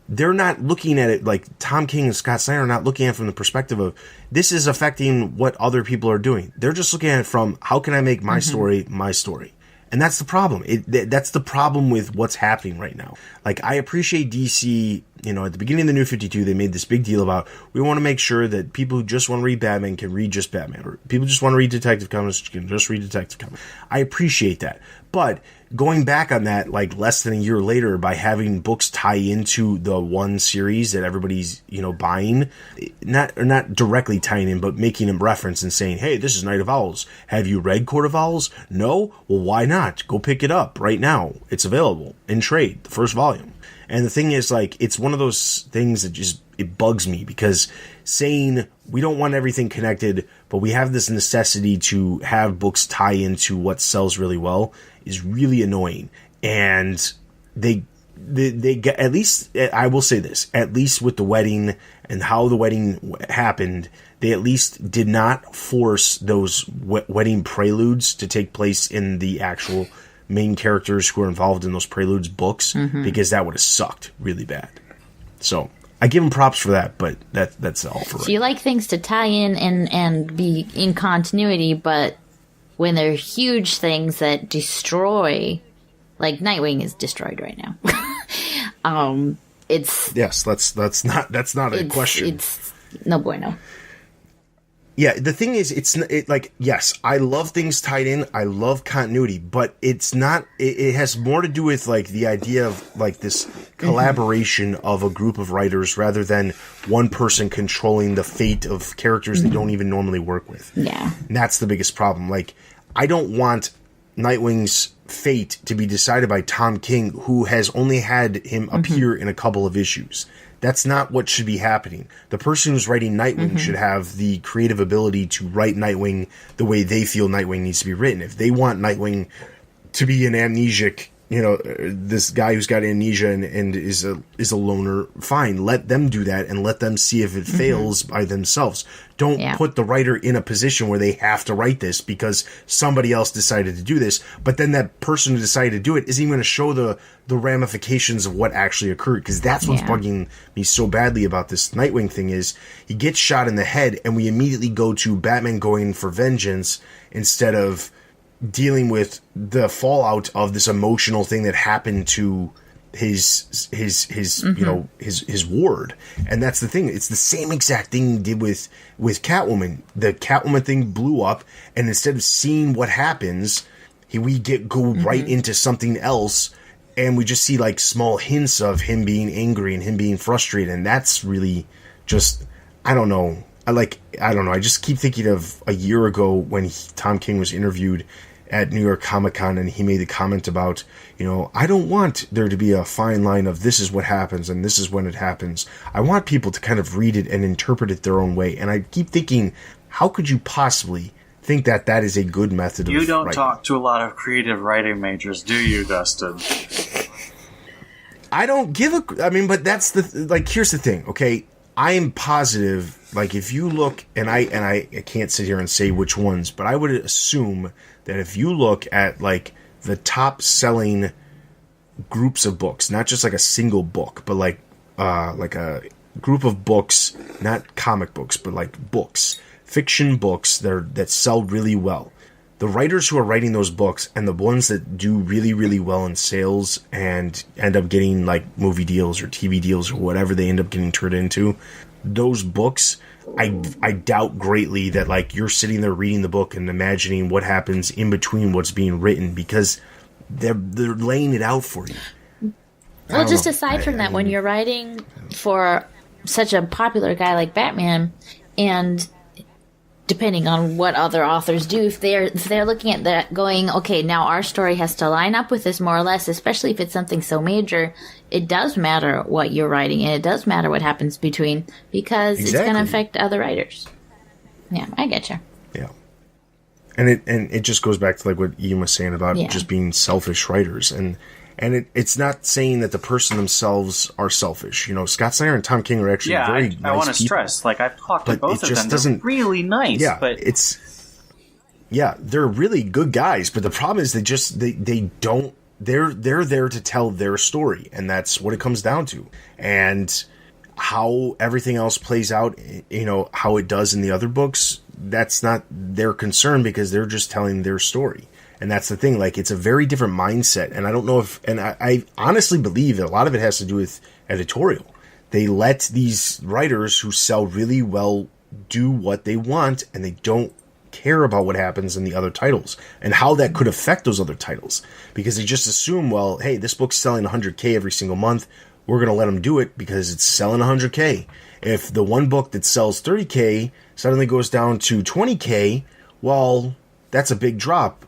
they're not looking at it Tom King and Scott Snyder are not looking at it from the perspective of this is affecting what other people are doing. They're just looking at it from how can I make my story my story. And that's the problem. That's the problem with what's happening right now. I appreciate DC, at the beginning of the New 52, they made this big deal about we want to make sure that people who just want to read Batman can read just Batman, or people who just want to read Detective Comics can just read Detective Comics. I appreciate that. But going back on that, less than a year later, by having books tie into the one series that everybody's, buying, not directly tying in, but making a reference and saying, hey, this is Night of Owls. Have you read Court of Owls? No? Well, why not? Go pick it up right now. It's available in trade, the first volume. And the thing is, it's one of those things that it bugs me, because saying we don't want everything connected, but we have this necessity to have books tie into what sells really well is really annoying. And they get, at least, I will say this, at least with the wedding and how the wedding happened, they at least did not force those wedding preludes to take place in the actual main characters who are involved in those preludes books, because that would have sucked really bad. So I give them props for that, but that's all for So you like things to tie in and be in continuity, but when they're huge things that destroy, Nightwing is destroyed right now. It's that's not a question. It's no bueno. Yeah, the thing is, yes, I love things tied in. I love continuity, but it's not, it has more to do with, the idea of, this collaboration of a group of writers rather than one person controlling the fate of characters they don't even normally work with. Yeah. And that's the biggest problem. I don't want Nightwing's fate to be decided by Tom King, who has only had him appear in a couple of issues. That's not what should be happening. The person who's writing Nightwing should have the creative ability to write Nightwing the way they feel Nightwing needs to be written. If they want Nightwing to be an amnesic, this guy who's got amnesia and is a loner, fine. Let them do that and let them see if it fails by themselves. Don't put the writer in a position where they have to write this because somebody else decided to do this, but then that person who decided to do it isn't even going to show the ramifications of what actually occurred, because that's what's bugging me so badly about this Nightwing thing is he gets shot in the head and we immediately go to Batman going for vengeance instead of dealing with the fallout of this emotional thing that happened to his ward. And that's the thing. It's the same exact thing he did with Catwoman. The Catwoman thing blew up, and instead of seeing what happens, we go right into something else, and we just see small hints of him being angry and him being frustrated, and that's really just, I don't know. I don't know. I just keep thinking of a year ago when Tom King was interviewed at New York Comic Con, and he made the comment about, I don't want there to be a fine line of this is what happens and this is when it happens. I want people to kind of read it and interpret it their own way. And I keep thinking, how could you possibly think that is a good method of writing? You don't talk to a lot of creative writing majors, do you, Dustin? I don't give but that's here's the thing, okay? I am positive, like if you look, and I can't sit here and say which ones, but I would assume that if you look at like the top selling groups of books, not just like a single book, but like a group of books, not comic books, but like books, fiction books that sell really well. The writers who are writing those books and the ones that do really, really well in sales and end up getting like movie deals or TV deals or whatever they end up getting turned into, those books, I doubt greatly that like you're sitting there reading the book and imagining what happens in between what's being written, because they're laying it out for you. Well, just aside from that, when you're writing for such a popular guy like Batman, and depending on what other authors do, if they're looking at that going, okay, now our story has to line up with this more or less, especially if it's something so major, it does matter what you're writing, and it does matter what happens between, because It's going to affect other writers. Yeah, I get you. Yeah. And it just goes back to like what Ian was saying about just being selfish writers, and it's not saying that the person themselves are selfish. You know, Scott Snyder and Tom King are actually very nice I want to people, stress, like I've talked to both of them. They're really nice. Yeah, but they're really good guys. But the problem is they don't. They're there to tell their story, and that's what it comes down to. And how everything else plays out, you know, how it does in the other books, that's not their concern, because they're just telling their story. And that's the thing, like, it's a very different mindset. And I don't know if, and I honestly believe that a lot of it has to do with editorial. They let these writers who sell really well do what they want, and they don't care about what happens in the other titles and how that could affect those other titles, because they just assume, well, hey, this book's selling 100K every single month. We're going to let them do it because it's selling 100K. If the one book that sells 30K suddenly goes down to 20K, well, that's a big drop.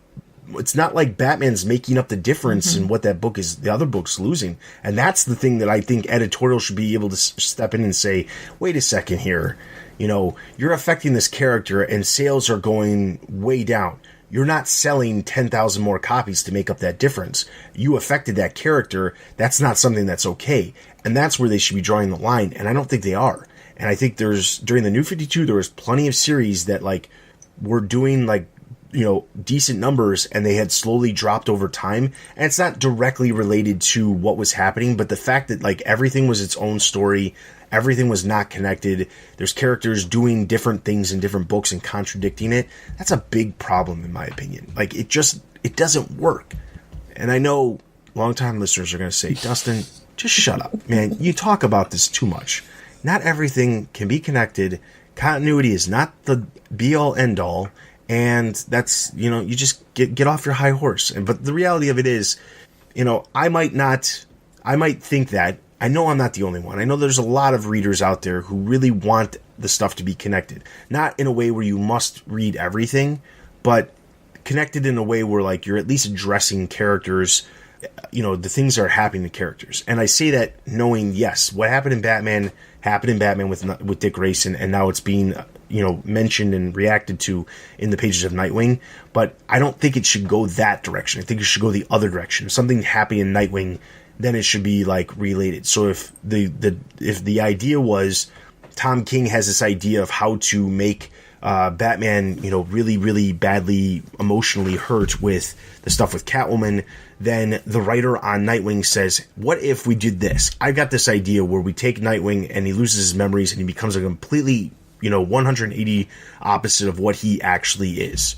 It's not like Batman's making up the difference in what that book is, the other book's losing. And that's the thing that I think editorial should be able to step in and say, wait a second here. You know, you're affecting this character and sales are going way down. You're not selling 10,000 more copies to make up that difference. You affected that character. That's not something that's okay. And that's where they should be drawing the line. And I don't think they are. And I think during the New 52, there was plenty of series that like were doing like, you know, decent numbers, and they had slowly dropped over time. And it's not directly related to what was happening, but the fact that like everything was its own story, everything was not connected, there's characters doing different things in different books and contradicting it, that's a big problem in my opinion. Like it doesn't work. And I know longtime listeners are going to say, Dustin, just shut up, man. You talk about this too much. Not everything can be connected. Continuity is not the be all end all. And that's, you know, you just get off your high horse. But the reality of it is, you know, I might think that. I know I'm not the only one. I know there's a lot of readers out there who really want the stuff to be connected. Not in a way where you must read everything, but connected in a way where, like, you're at least addressing characters, you know, the things that are happening to characters. And I say that knowing, yes, what happened in Batman with Dick Grayson, and now it's being, you know, mentioned and reacted to in the pages of Nightwing, but I don't think it should go that direction. I think it should go the other direction. If something happened in Nightwing, then it should be like related. So if the idea was Tom King has this idea of how to make Batman, you know, really, really badly emotionally hurt with the stuff with Catwoman, then the writer on Nightwing says, what if we did this? I've got this idea where we take Nightwing and he loses his memories and he becomes a completely, you know, 180 opposite of what he actually is.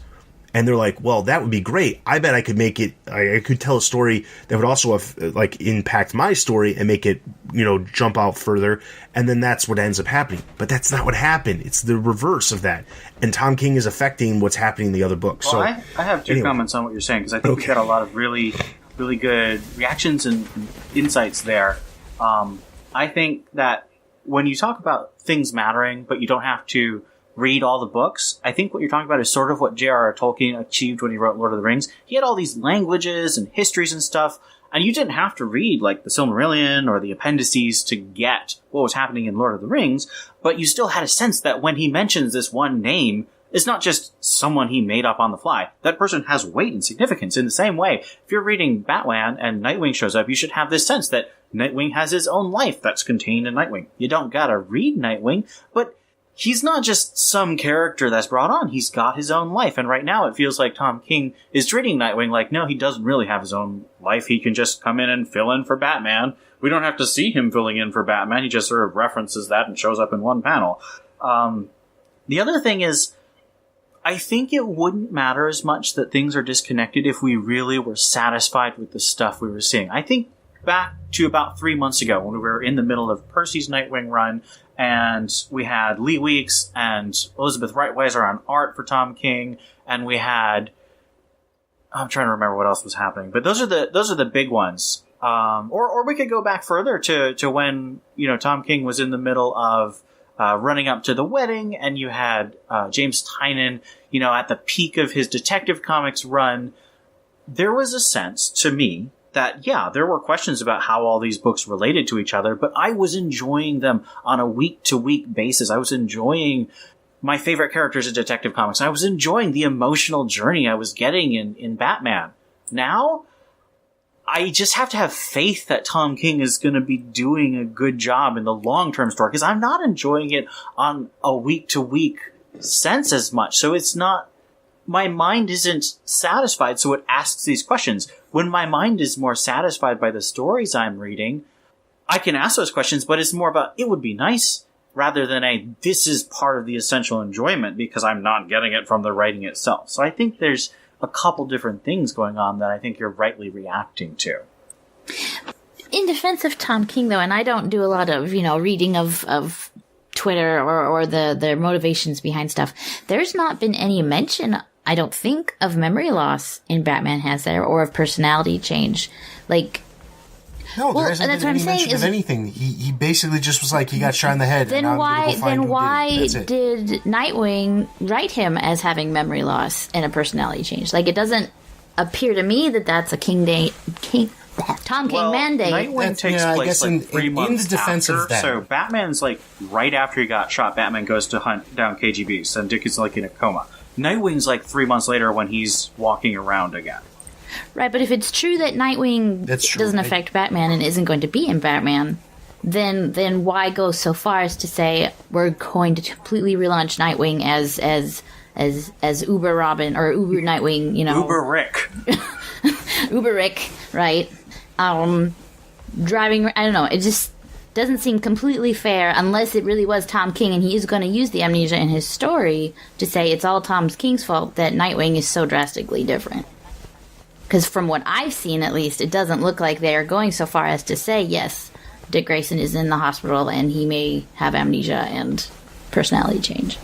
And they're like, well, that would be great. I bet I could make it, I could tell a story that would also like impact my story and make it, you know, jump out further. And then that's what ends up happening. But that's not what happened. It's the reverse of that. And Tom King is affecting what's happening in the other books. Well, so I have two comments on what you're saying, because I think we got a lot of really, really good reactions and insights there. I think that when you talk about things mattering, but you don't have to read all the books, I think what you're talking about is sort of what J.R.R. Tolkien achieved when he wrote Lord of the Rings. He had all these languages and histories and stuff, and you didn't have to read like the Silmarillion or the appendices to get what was happening in Lord of the Rings, but you still had a sense that when he mentions this one name, is not just someone he made up on the fly. That person has weight and significance. In the same way, if you're reading Batman and Nightwing shows up, you should have this sense that Nightwing has his own life that's contained in Nightwing. You don't gotta read Nightwing, but he's not just some character that's brought on. He's got his own life. And right now it feels like Tom King is treating Nightwing like, no, he doesn't really have his own life. He can just come in and fill in for Batman. We don't have to see him filling in for Batman. He just sort of references that and shows up in one panel. The other thing is, I think it wouldn't matter as much that things are disconnected if we really were satisfied with the stuff we were seeing. I think back to about 3 months ago when we were in the middle of Percy's Nightwing run, and we had Lee Weeks and Elizabeth Wright-Weiser on art for Tom King, and we had, I'm trying to remember what else was happening, but those are the big ones. Or we could go back further to when, Tom King was in the middle of running up to the wedding, and you had James Tynion, at the peak of his Detective Comics run. There was a sense to me that, there were questions about how all these books related to each other, but I was enjoying them on a week-to-week basis. I was enjoying my favorite characters in Detective Comics. I was enjoying the emotional journey I was getting in Batman. Now, I just have to have faith that Tom King is going to be doing a good job in the long-term story, because I'm not enjoying it on a week-to-week sense as much. So it's not, my mind isn't satisfied, so it asks these questions. When my mind is more satisfied by the stories I'm reading, I can ask those questions, but it's more about, it would be nice, rather than this is part of the essential enjoyment because I'm not getting it from the writing itself. So I think there's a couple different things going on that I think you're rightly reacting to. In defense of Tom King, though, and I don't do a lot of, reading of Twitter or the motivations behind stuff, there's not been any mention, I don't think, of memory loss in Batman, has there, or of personality change. No, there hasn't been any mention of anything. He basically just was like, he got shot in the head. Then why did Nightwing write him as having memory loss and a personality change? It doesn't appear to me that that's a Tom King mandate. Nightwing takes place in 3 months in the defense after, of that. So Batman's right after he got shot, Batman goes to hunt down KGBs, and Dick is in a coma. Nightwing's 3 months later when he's walking around again. Right, but if it's true that Nightwing doesn't affect Batman and isn't going to be in Batman, then why go so far as to say we're going to completely relaunch Nightwing as Uber Robin or Uber Nightwing, Uber Rick. Uber Rick, right? Driving, I don't know, it just doesn't seem completely fair unless it really was Tom King and he is going to use the amnesia in his story to say it's all Tom King's fault that Nightwing is so drastically different. Because from what I've seen, at least, it doesn't look like they are going so far as to say, yes, Dick Grayson is in the hospital and he may have amnesia and personality change.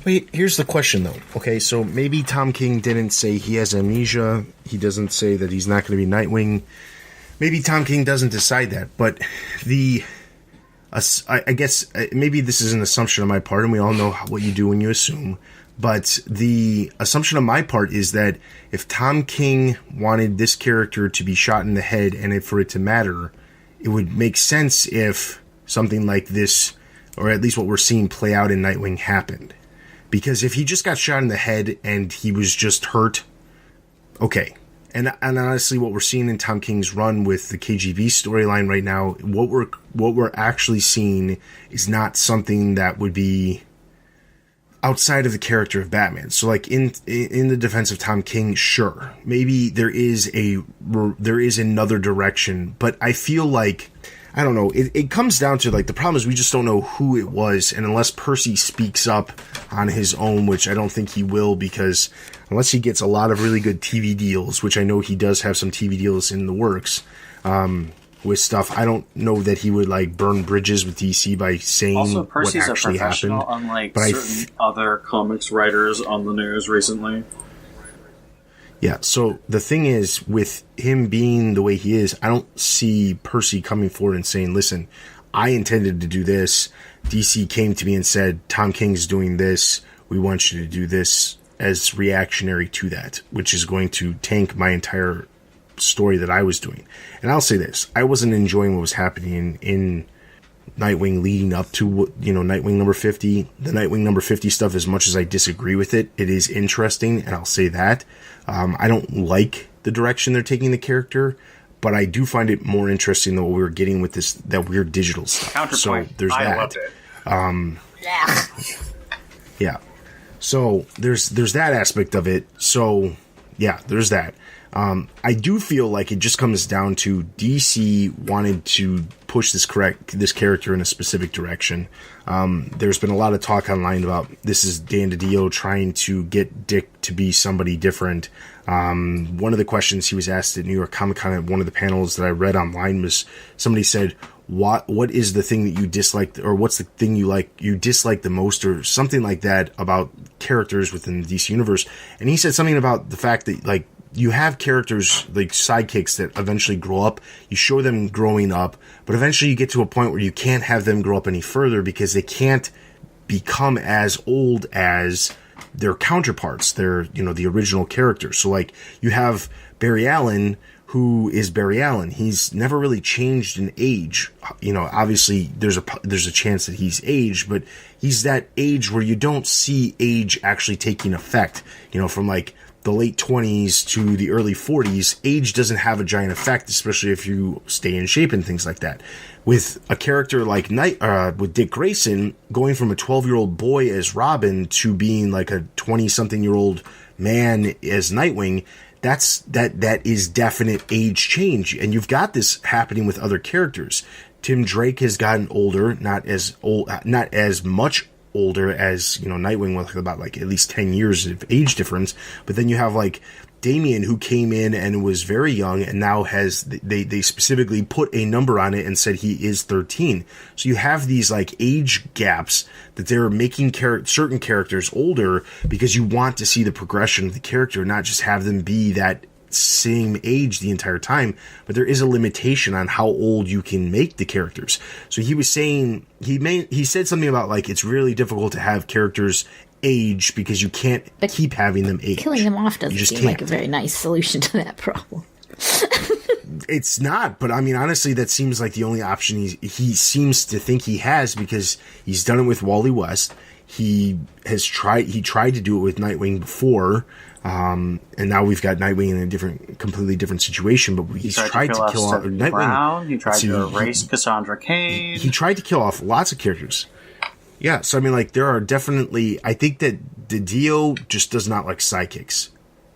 Wait, here's the question, though. Okay, so maybe Tom King didn't say he has amnesia. He doesn't say that he's not going to be Nightwing. Maybe Tom King doesn't decide that. But I guess maybe this is an assumption on my part, and we all know what you do when you assume. But the assumption on my part is that if Tom King wanted this character to be shot in the head and for it to matter, it would make sense if something like this, or at least what we're seeing play out in Nightwing, happened. Because if he just got shot in the head and he was just hurt, okay. And honestly, what we're seeing in Tom King's run with the KGB storyline right now, what we're actually seeing is not something that would be outside of the character of Batman. So in the defense of Tom King, sure, maybe there is another direction, but I feel like, I don't know, it comes down to the problem is we just don't know who it was, and unless Percy speaks up on his own, which I don't think he will, because unless he gets a lot of really good TV deals, which I know he does have some TV deals in the works, with stuff, I don't know that he would burn bridges with DC by saying also, Percy's what actually a professional, happened. Unlike certain other comics writers on the news recently. Yeah, so the thing is, with him being the way he is, I don't see Percy coming forward and saying, listen, I intended to do this. DC came to me and said, Tom King's doing this. We want you to do this as reactionary to that, which is going to tank my entire story that I was doing. And I'll say this, I wasn't enjoying what was happening in Nightwing leading up to, Nightwing number 50. The Nightwing number 50 stuff, as much as I disagree with it, it is interesting, and I'll say that. I don't like the direction they're taking the character, but I do find it more interesting than what we were getting with that weird digital stuff. Counterpoint. So there's I that. loved it. Yeah. So there's that aspect of it. So yeah, there's that. I do feel like it just comes down to DC wanted to push this character in a specific direction. There's been a lot of talk online about this is Dan DiDio trying to get Dick to be somebody different. One of the questions he was asked at New York Comic Con at one of the panels that I read online was somebody said, what is the thing that you dislike, or what's the thing you dislike the most, or something like that about characters within the DC universe? And he said something about the fact that, like, you have characters like sidekicks that eventually grow up. You show them growing up, but eventually you get to a point where you can't have them grow up any further because they can't become as old as their counterparts. They're, the original characters. So, like, you have Barry Allen, who is Barry Allen. He's never really changed in age. Obviously there's a chance that he's aged, but he's that age where you don't see age actually taking effect. From like the late 20s to the early 40s, age doesn't have a giant effect, especially if you stay in shape and things like that. With a character like with Dick Grayson, going from a 12-year-old boy as Robin to being like a 20-something-year-old man as Nightwing, that is definite age change. And you've got this happening with other characters. Tim Drake has gotten older, not as much older as, Nightwing, with about like at least 10 years of age difference. But then you have like Damian, who came in and was very young, and now they specifically put a number on it and said he is 13. So you have these like age gaps that they're making certain characters older because you want to see the progression of the character, not just have them be that same age the entire time. But there is a limitation on how old you can make the characters. So he was saying, he said something about like it's really difficult to have characters age because you can't keep having them age. Killing them off doesn't seem like a very nice solution to that problem. It's not, but I mean, honestly, that seems like the only option he seems to think he has, because he's done it with Wally West. He tried to do it with Nightwing before, and now we've got Nightwing in a completely different situation. But he's tried to kill off Nightwing. Brown. He tried to erase Cassandra Cain. He tried to kill off lots of characters. Yeah, so I mean, like, there are definitely, I think that DiDio just does not like sidekicks.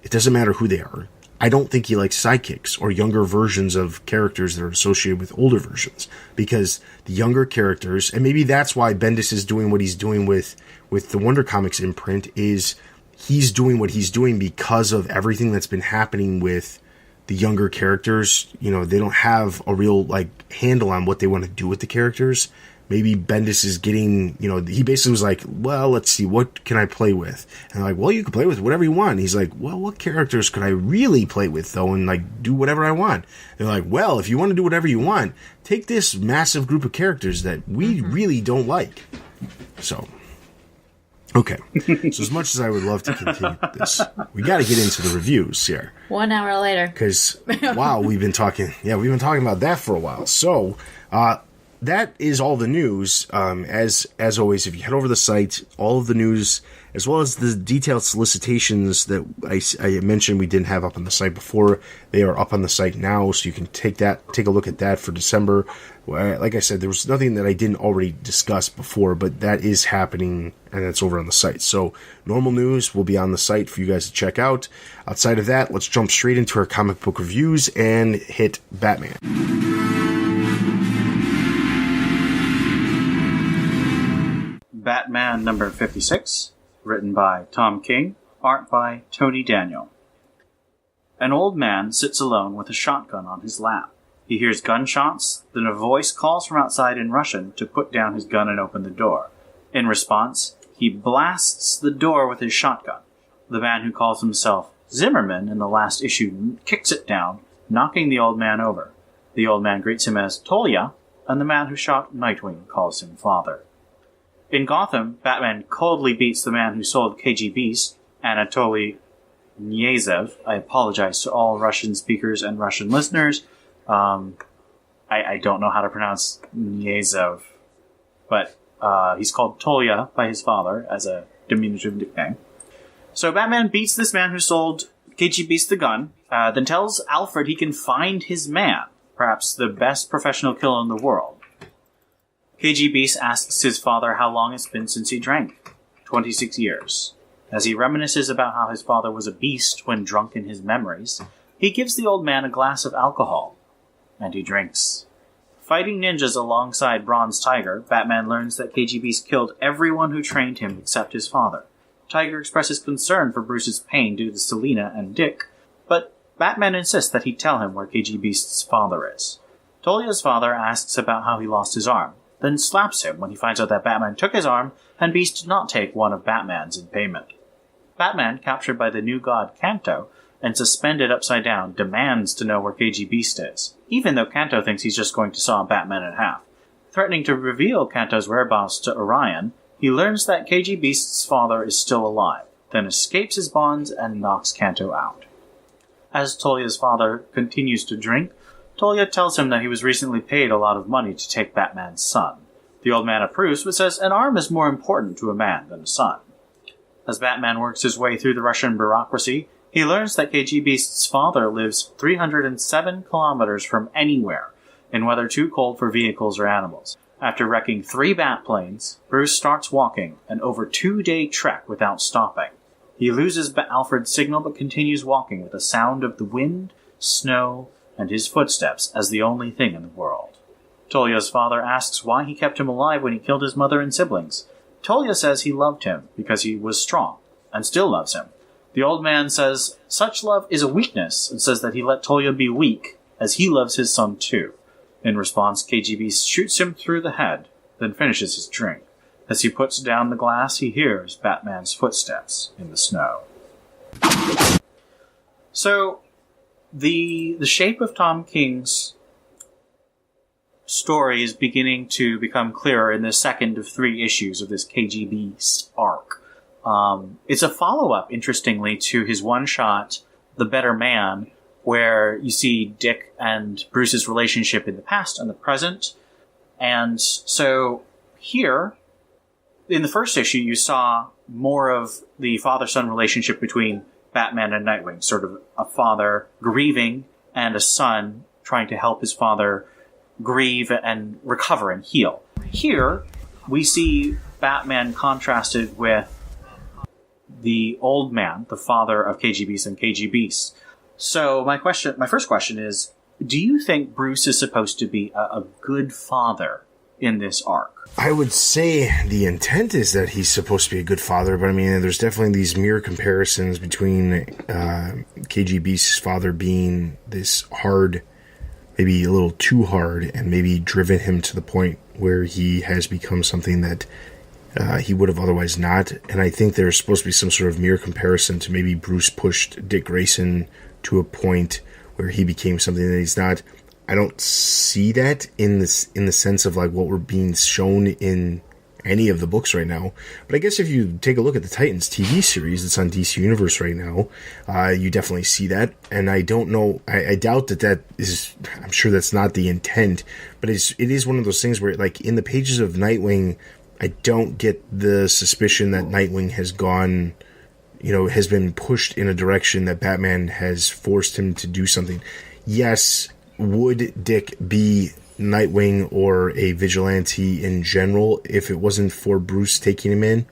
It doesn't matter who they are. I don't think he likes sidekicks or younger versions of characters that are associated with older versions, because the younger characters, and maybe that's why Bendis is doing what he's doing with the Wonder Comics imprint, is he's doing what he's doing because of everything that's been happening with the younger characters. They don't have a real like handle on what they want to do with the characters. Maybe Bendis is getting, he basically was like, well, let's see, what can I play with? And they're like, well, you can play with whatever you want. And he's like, well, what characters could I really play with, though, and like do whatever I want? They're like, well, if you want to do whatever you want, take this massive group of characters that we really don't like. So, okay. So as much as I would love to continue this, we got to get into the reviews here. 1 hour later. Because, wow, we've been talking about that for a while. So, that is all the news. As always, if you head over to the site, all of the news, as well as the detailed solicitations that I mentioned we didn't have up on the site before, they are up on the site now, so you can take a look at that for December. Like I said, there was nothing that I didn't already discuss before, but that is happening, and that's over on the site. So normal news will be on the site for you guys to check out. Outside of that, let's jump straight into our comic book reviews and hit Batman. Batman number 56, written by Tom King, art by Tony Daniel. An old man sits alone with a shotgun on his lap. He hears gunshots, then a voice calls from outside in Russian to put down his gun and open the door. In response, he blasts the door with his shotgun. The man who calls himself Zimmerman in the last issue kicks it down, knocking the old man over. The old man greets him as Tolya, and the man who shot Nightwing calls him father. In Gotham, Batman coldly beats the man who sold KGBs, Anatoly Nyezev. I apologize to all Russian speakers and Russian listeners. I don't know how to pronounce Nyezev. but he's called Tolia by his father as a diminutive nickname. So Batman beats this man who sold KG Beast the gun, then tells Alfred he can find his man, perhaps the best professional killer in the world. KG Beast asks his father how long it's been since he drank. 26 years. As he reminisces about how his father was a beast when drunk in his memories, he gives the old man a glass of alcohol, and he drinks. Fighting ninjas alongside Bronze Tiger, Batman learns that KG Beast killed everyone who trained him except his father. Tiger expresses concern for Bruce's pain due to Selina and Dick, but Batman insists that he tell him where KG Beast's father is. Tolia's father asks about how he lost his arm, then slaps him when he finds out that Batman took his arm and Beast did not take one of Batman's in payment. Batman, captured by the new god Kanto and suspended upside down, demands to know where KG Beast is, even though Kanto thinks he's just going to saw Batman in half. Threatening to reveal Kanto's whereabouts to Orion, he learns that KG Beast's father is still alive, then escapes his bonds and knocks Kanto out. As Tolia's father continues to drink, Tolia tells him that he was recently paid a lot of money to take Batman's son. The old man approves, but says an arm is more important to a man than a son. As Batman works his way through the Russian bureaucracy, he learns that KG Beast's father lives 307 kilometers from anywhere, in weather too cold for vehicles or animals. After wrecking 3 bat planes, Bruce starts walking an over 2-day trek without stopping. He loses Alfred's signal but continues walking with the sound of the wind, snow, and his footsteps as the only thing in the world. Tolia's father asks why he kept him alive when he killed his mother and siblings. Tolia says he loved him because he was strong, and still loves him. The old man says such love is a weakness, and says that he let Tolia be weak, as he loves his son too. In response, KGB shoots him through the head, then finishes his drink. As he puts down the glass, he hears Batman's footsteps in the snow. So, the shape of Tom King's story is beginning to become clearer in the second of 3 issues of this KGB arc. It's a follow-up, interestingly, to his one-shot, The Better Man, where you see Dick and Bruce's relationship in the past and the present. And so here, in the first issue, you saw more of the father-son relationship between Batman and Nightwing, sort of a father grieving and a son trying to help his father grieve and recover and heal. Here, we see Batman contrasted with the old man, the father of KG Beast and KG Beast. So my first question is, do you think Bruce is supposed to be a good father in this arc? I would say the intent is that he's supposed to be a good father, but I mean, there's definitely these mirror comparisons between KG Beast's father being this hard, maybe a little too hard, and maybe driven him to the point where he has become something that he would have otherwise not. And I think there's supposed to be some sort of mirror comparison to maybe Bruce pushed Dick Grayson to a point where he became something that he's not. I don't see that in the sense of like what we're being shown in any of the books right now. But I guess if you take a look at the Titans TV series that's on DC Universe right now, you definitely see that. And I don't know, I doubt that is, I'm sure that's not the intent, but it is one of those things where like in the pages of Nightwing, I don't get the suspicion that Nightwing has gone, has been pushed in a direction that Batman has forced him to do something. Yes, would Dick be Nightwing or a vigilante in general if it wasn't for Bruce taking him in?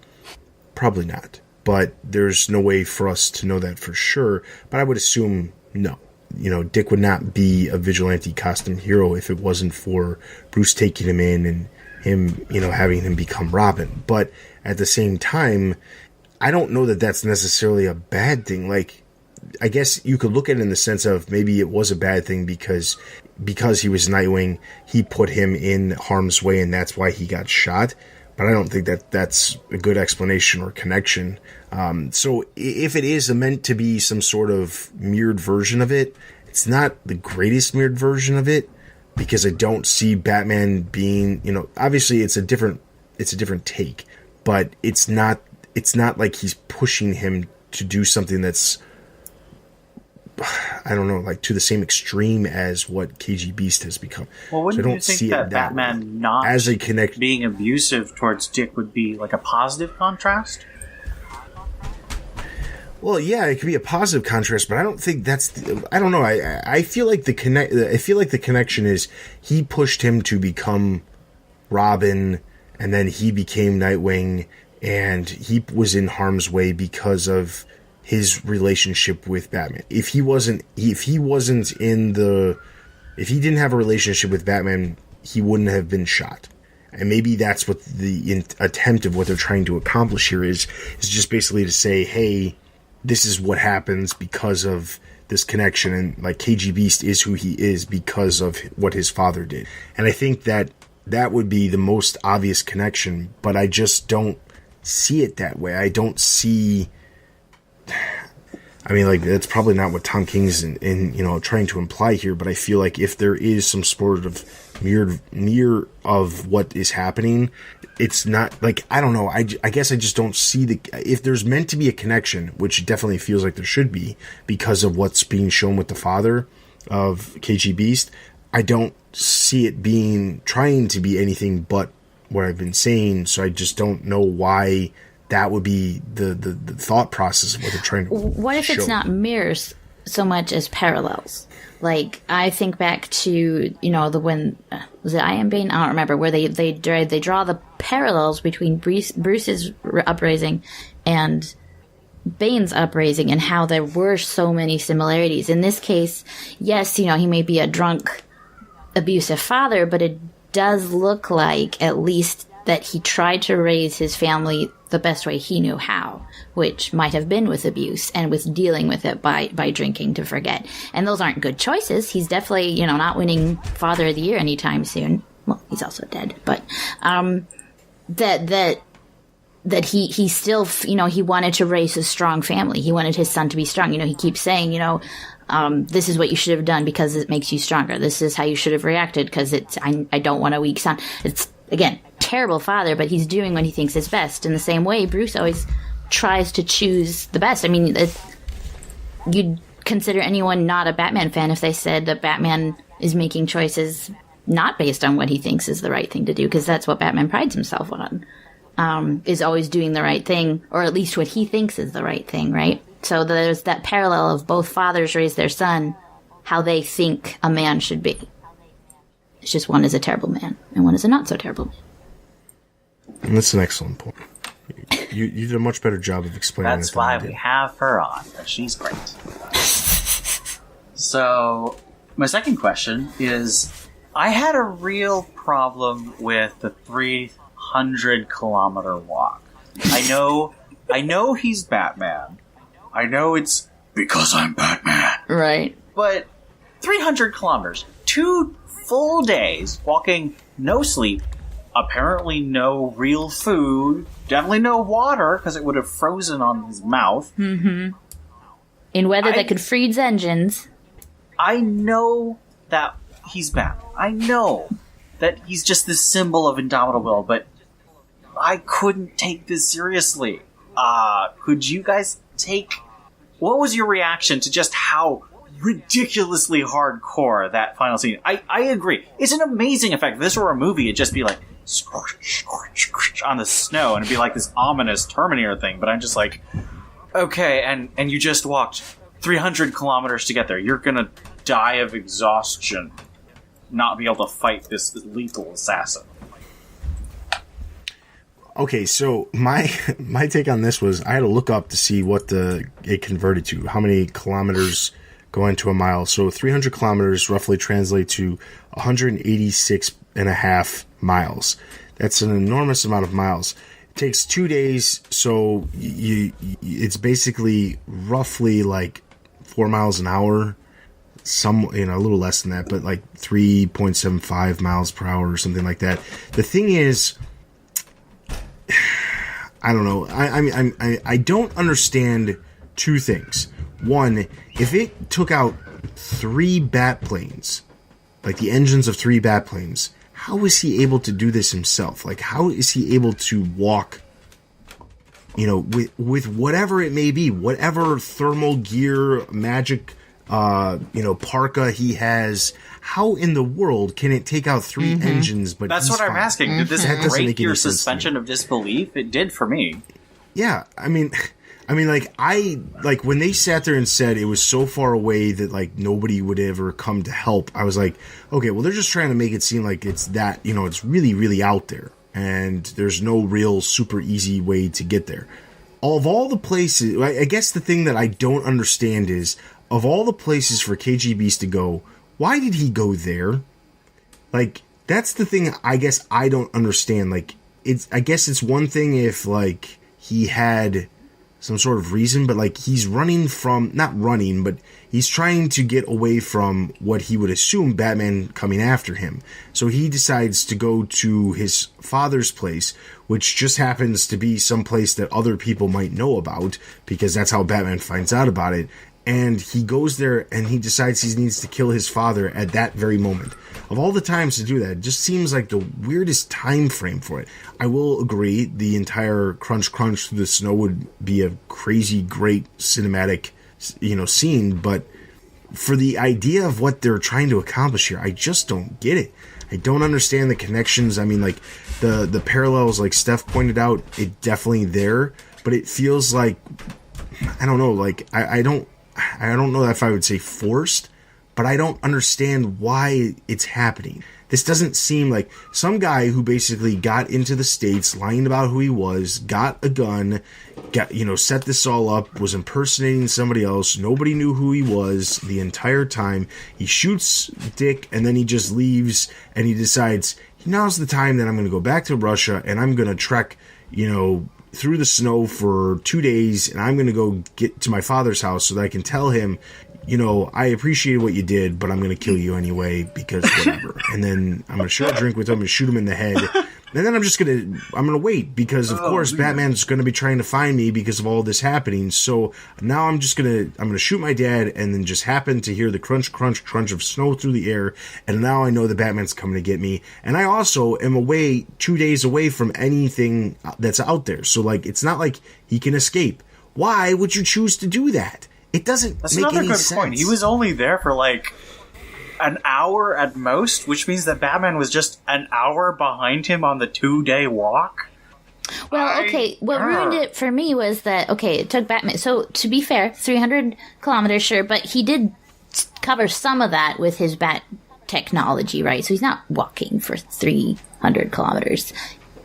Probably not. But there's no way for us to know that for sure. But I would assume no. Dick would not be a vigilante costume hero if it wasn't for Bruce taking him in and him, having him become Robin. But at the same time, I don't know that that's necessarily a bad thing. Like, I guess you could look at it in the sense of maybe it was a bad thing because he was Nightwing, he put him in harm's way and that's why he got shot. But I don't think that that's a good explanation or connection. So if it is meant to be some sort of mirrored version of it, it's not the greatest mirrored version of it because I don't see Batman being, obviously it's a different take, but it's not like he's pushing him to do something that's I don't know, like to the same extreme as what KG Beast has become. Well, wouldn't you think that Batman not as a being abusive towards Dick would be like a positive contrast? Well, yeah, it could be a positive contrast, but I don't think that's. I don't know. I feel like the connection is he pushed him to become Robin, and then he became Nightwing, and he was in harm's way because of his relationship with Batman. If he didn't have a relationship with Batman, he wouldn't have been shot. And maybe that's what the attempt of what they're trying to accomplish here is just basically to say, hey, this is what happens because of this connection, and like KG Beast is who he is because of what his father did. And I think that would be the most obvious connection, but I just don't see it that way. I don't see. I mean, like, that's probably not what Tom King's in trying to imply here, but I feel like if there is some sort of mirror of what is happening, it's not, like, I don't know, I guess I just don't see if there's meant to be a connection, which it definitely feels like there should be, because of what's being shown with the father of KG Beast, I don't see it trying to be anything but what I've been saying, so I just don't know why that would be the thought process of what they're trying to What if it's not mirrors so much as parallels? Like, I think back to, when was it I Am Bane? I don't remember, where they draw the parallels between Bruce's uprising and Bane's uprising, and how there were so many similarities. In this case, yes, he may be a drunk, abusive father, but it does look like at least that he tried to raise his family the best way he knew how, which might have been with abuse and with dealing with it by drinking to forget. And those aren't good choices. He's definitely, not winning Father of the Year anytime soon. Well, he's also dead, but that he still, he wanted to raise a strong family. He wanted his son to be strong. He keeps saying, this is what you should have done because it makes you stronger. This is how you should have reacted because I don't want a weak son. It's, again, terrible father, but he's doing what he thinks is best. In the same way, Bruce always tries to choose the best. I mean, you'd consider anyone not a Batman fan if they said that Batman is making choices not based on what he thinks is the right thing to do, because that's what Batman prides himself on, is always doing the right thing, or at least what he thinks is the right thing, right? So there's that parallel of both fathers raise their son how they think a man should be. It's just one is a terrible man and one is a not so terrible man. And that's an excellent point. You did a much better job of explaining. That's why we have her on. She's great. So, my second question is, I had a real problem with the 300-kilometer walk. I know he's Batman. I know it's because I'm Batman. Right. But 300 kilometers, 2 full days, walking, no sleep, apparently no real food, definitely no water, because it would have frozen on his mouth. Mm-hmm. In weather that could freeze engines. I know that he's Batman. I know that he's just this symbol of indomitable will, but I couldn't take this seriously. Could you guys what was your reaction to just how ridiculously hardcore that final scene? I agree. It's an amazing effect. If this were a movie, it'd just be like, scorch, scorch, scorch on the snow, and it'd be like this ominous Terminator thing, but I'm just like, okay, and you just walked 300 kilometers to get there. You're gonna die of exhaustion, not be able to fight this lethal assassin. Okay, so my take on this was I had to look up to see what it converted to, how many kilometers go into a mile. So 300 kilometers roughly translate to 186 and a half miles. That's an enormous amount of miles. It takes 2 days, so it's basically roughly like 4 miles an hour, a little less than that, but like 3.75 miles per hour or something like that. The thing is, I don't know. I don't understand two things. One, if it took out 3 bat planes, like the engines of 3 bat planes, how is he able to do this himself? Like, how is he able to walk, with whatever it may be, whatever thermal gear, magic parka he has. How in the world can it take out 3 engines? But that's what I'm asking. Did this break your suspension of disbelief? It did for me. Yeah, I mean, like when they sat there and said it was so far away that like nobody would ever come to help, I was like, okay, well they're just trying to make it seem like it's that, it's really, really out there, and there's no real super easy way to get there. Of all the places, I guess the thing that I don't understand is, of all the places for KG Beast to go, why did he go there? Like, that's the thing I guess I don't understand. Like, I guess it's one thing if, like, he had some sort of reason, but, like, he's not running, but he's trying to get away from what he would assume Batman coming after him. So he decides to go to his father's place, which just happens to be some place that other people might know about, because that's how Batman finds out about it. And he goes there and he decides he needs to kill his father at that very moment. Of all the times to do that, it just seems like the weirdest time frame for it. I will agree, the entire crunch through the snow would be a crazy, great cinematic, scene, but for the idea of what they're trying to accomplish here, I just don't get it. I don't understand the connections. I mean, like, the parallels, like Steph pointed out, it definitely there, but it feels like, I don't know, like, I don't know if I would say forced, but I don't understand why it's happening. This doesn't seem like some guy who basically got into the States, lying about who he was, got a gun, set this all up, was impersonating somebody else. Nobody knew who he was the entire time. He shoots Dick and then he just leaves and he decides, now's the time that I'm going to go back to Russia and I'm going to trek, through the snow for 2 days, and I'm going to go get to my father's house so that I can tell him, I appreciate what you did, but I'm going to kill you anyway because whatever. And then I'm going to share a drink with him and shoot him in the head. And then I'm going to wait because of course Batman's going to be trying to find me because of all this happening. So now I'm going to shoot my dad and then just happen to hear the crunch of snow through the air. And now I know the Batman's coming to get me. And I also am 2 days away from anything that's out there. So like, it's not like he can escape. Why would you choose to do that? It doesn't make any sense. That's another good point. He was only there for like an hour at most, which means that Batman was just an hour behind him on the 2-day walk. Well, okay, what ruined it for me was that, it took Batman, so to be fair, 300 kilometers, sure, but he did cover some of that with his bat technology, right? So he's not walking for 300 kilometers.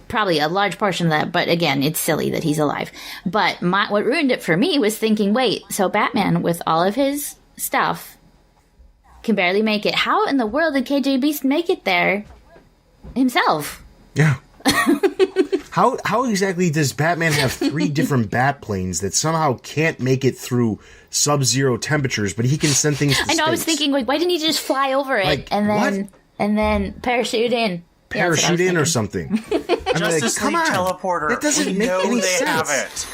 Probably a large portion of that, but again, it's silly that he's alive. But what ruined it for me was thinking, wait, so Batman, with all of his stuff, can barely make it. How in the world did KJ Beast make it there himself? Yeah. How exactly does Batman have 3 different bat planes that somehow can't make it through sub-zero temperatures, but he can send things to space? I was thinking, why didn't he just fly over it and then parachute in? Parachute in or something. Justice League teleporter. That doesn't make any sense. Have it.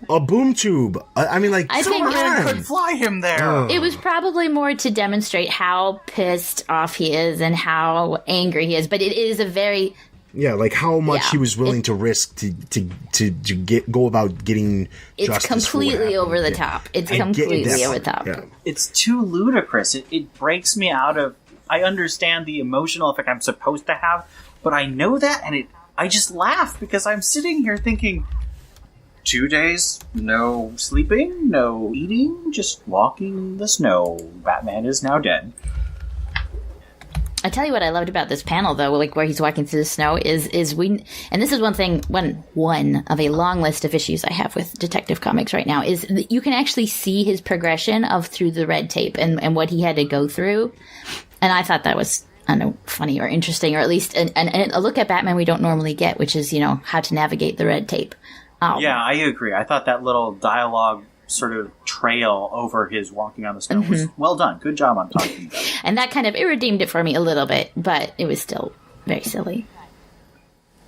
A boom tube. I think it could fly him there. It was probably more to demonstrate how pissed off he is and how angry he is. But it is a very like how much he was willing to risk to go about getting. It's completely over the top. It's completely over the top. Yeah. It's too ludicrous. It breaks me out of. I understand the emotional effect I'm supposed to have, but I know that, and I just laugh because I'm sitting here thinking. 2 days, no sleeping, no eating, just walking the snow. Batman is now dead. I tell you what I loved about this panel, though, like where he's walking through the snow, is we, and this is one of a long list of issues I have with Detective Comics right now, is that you can actually see his progression of through the red tape and what he had to go through. And I thought that was, I don't know, funny or interesting, or at least a look at Batman we don't normally get, which is, how to navigate the red tape. Yeah, I agree. I thought that little dialogue sort of trail over his walking on the snow was well done. Good job on talking about it. And that kind of redeemed it for me a little bit, but it was still very silly.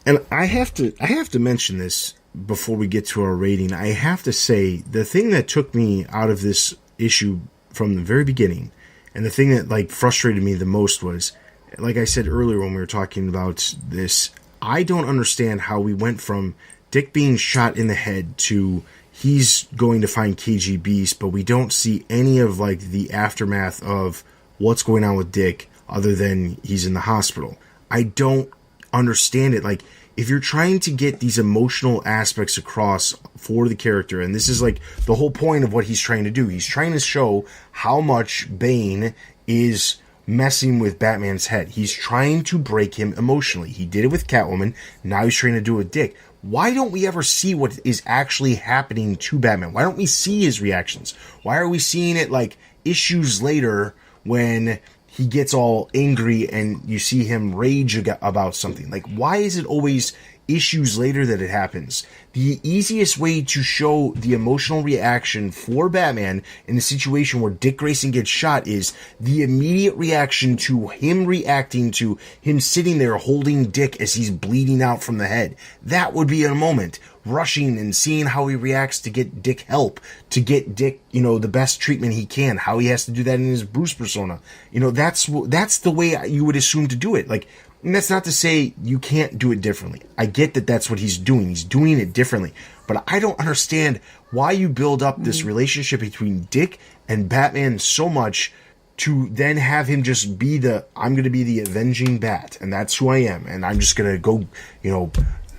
And I have to mention this before we get to our rating. I have to say, the thing that took me out of this issue from the very beginning, and the thing that frustrated me the most was, like I said earlier when we were talking about this, I don't understand how we went from Dick being shot in the head to, he's going to find KG Beast, but we don't see any of like the aftermath of what's going on with Dick other than he's in the hospital. I don't understand it. Like, if you're trying to get these emotional aspects across for the character, and this is like the whole point of what he's trying to do, he's trying to show how much Bane is messing with Batman's head. He's trying to break him emotionally. He did it with Catwoman. Now he's trying to do it with Dick. Why don't we ever see what is actually happening to Batman? Why don't we see his reactions? Why are we seeing it like issues later when he gets all angry and you see him rage about something? Like, why is it always issues later that it happens? The easiest way to show the emotional reaction for Batman in a situation where Dick Grayson gets shot is the immediate reaction to him reacting to him sitting there holding Dick as he's bleeding out from the head. That would be a moment. Rushing and seeing how he reacts to get Dick help, to get Dick, the best treatment he can, how he has to do that in his Bruce persona. That's the way you would assume to do it. Like, and that's not to say you can't do it differently. I get that that's what he's doing. He's doing it differently. But I don't understand why you build up this relationship between Dick and Batman so much to then have him just be I'm going to be the avenging bat, and that's who I am, and I'm just going to go,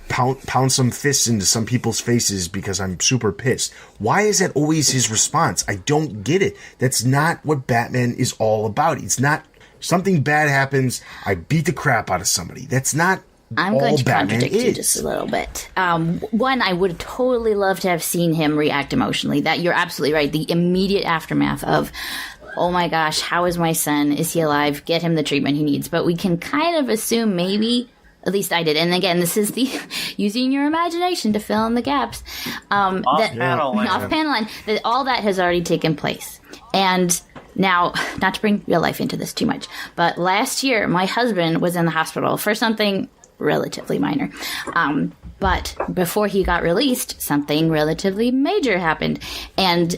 pound some fists into some people's faces because I'm super pissed. Why is that always his response? I don't get it. That's not what Batman is all about. It's not something bad happens, I beat the crap out of somebody. That's not I'm all going to Batman contradict you is. just a little bit. One, I would totally love to have seen him react emotionally. That you're absolutely right. The immediate aftermath of, oh my gosh, how is my son? Is he alive? Get him the treatment he needs. But we can kind of assume maybe, at least I did. And again, this is the using your imagination to fill in the gaps. Off-panel line. That all that has already taken place. And now, not to bring real life into this too much, but last year my husband was in the hospital for something relatively minor. But before he got released, something relatively major happened. And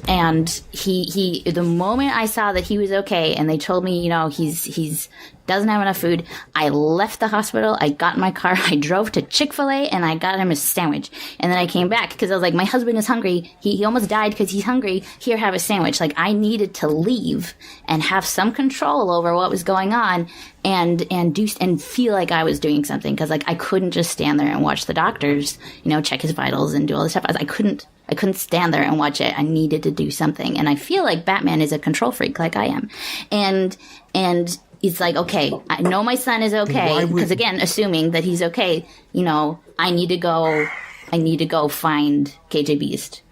he the moment I saw that he was okay and they told me, he's doesn't have enough food, I left the hospital, I got in my car, I drove to Chick-fil-A and I got him a sandwich. And then I came back because I was like, my husband is hungry. He almost died because he's hungry. Here, have a sandwich. Like, I needed to leave and have some control over what was going on and feel like I was doing something, because like I couldn't just stand there and watch the doctors, check his vitals and do all this stuff. I couldn't stand there and watch it. I needed to do something. And I feel like Batman is a control freak like I am. And it's like, okay, I know my son is okay, because again, assuming that he's okay, I need to go find KJ Beast.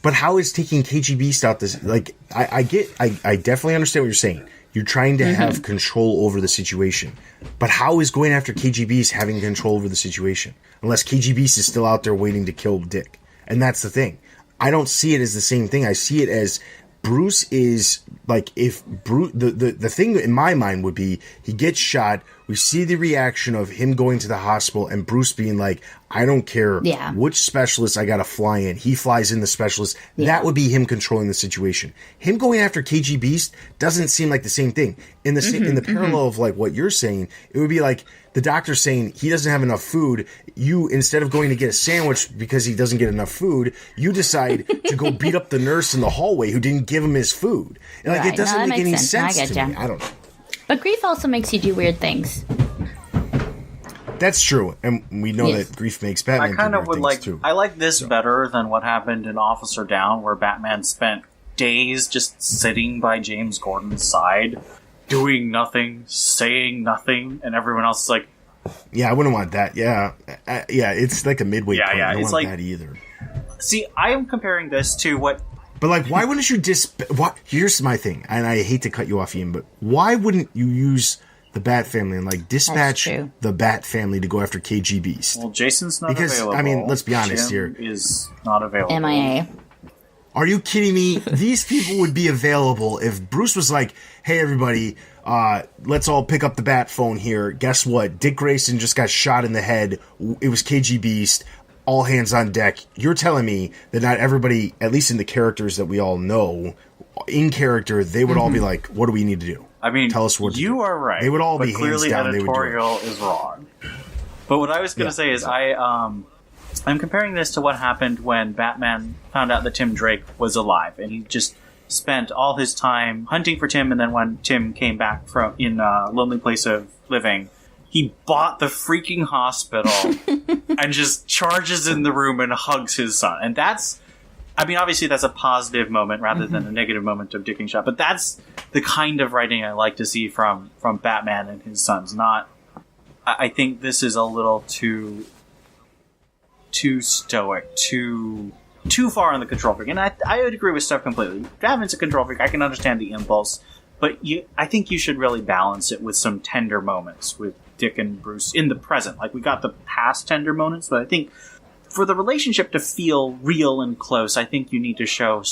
But how is taking KG Beast out this, like, I definitely understand what you're saying. You're trying to have control over the situation. But how is going after KG Beast having control over the situation? Unless KG Beast is still out there waiting to kill Dick. And that's the thing. I don't see it as the same thing. I see it as Bruce is, like, if Bruce, the thing in my mind would be, he gets shot, we see the reaction of him going to the hospital and Bruce being like, I don't care which specialist I gotta fly in. He flies in the specialist. Yeah. That would be him controlling the situation. Him going after KG Beast doesn't seem like the same thing. In the parallel of like what you're saying, it would be like the doctor saying he doesn't have enough food. You, instead of going to get a sandwich because he doesn't get enough food, you decide to go beat up the nurse in the hallway who didn't give him his food. And like, it doesn't make any sense to me. I don't know. But grief also makes you do weird things. That's true, and we know that grief makes Batman. I kind of would like. Too. I like this better than what happened in Officer Down, where Batman spent days just sitting by James Gordon's side, doing nothing, saying nothing, and everyone else is like, "Yeah, I wouldn't want that." Yeah, it's like a midway point. I don't want like, that either. See, I am comparing this to what. But like, why wouldn't you Here's my thing, and I hate to cut you off, Ian, but why wouldn't you use the Bat Family and like dispatch the Bat Family to go after KG Beast? Well, Jason's not available. I mean, let's be honest Jim here. Is not available. MIA. Are you kidding me? These people would be available if Bruce was like, hey, everybody, let's all pick up the Bat phone here. Guess what? Dick Grayson just got shot in the head. It was KG Beast. All hands on deck. You're telling me that not everybody, at least in the characters that we all know, in character, they would all be like, what do we need to do? I mean, tell us what to do. You are right. They would all be clearly hands down. Editorial is wrong. But what I was going to say is I'm comparing this to what happened when Batman found out that Tim Drake was alive, and he just spent all his time hunting for Tim, and then when Tim came back from in Lonely Place of Living, he bought the freaking hospital and just charges in the room and hugs his son. And that's, I mean, obviously that's a positive moment rather than a negative moment of dicking shot, but that's the kind of writing I like to see from Batman and his sons. I think this is a little too stoic, too far on the control freak. And I would agree with Steph completely. Batman's a control freak. I can understand the impulse, but I think you should really balance it with some tender moments with Dick and Bruce in the present. Like, we got the past tender moments, but I think for the relationship to feel real and close, I think you need to show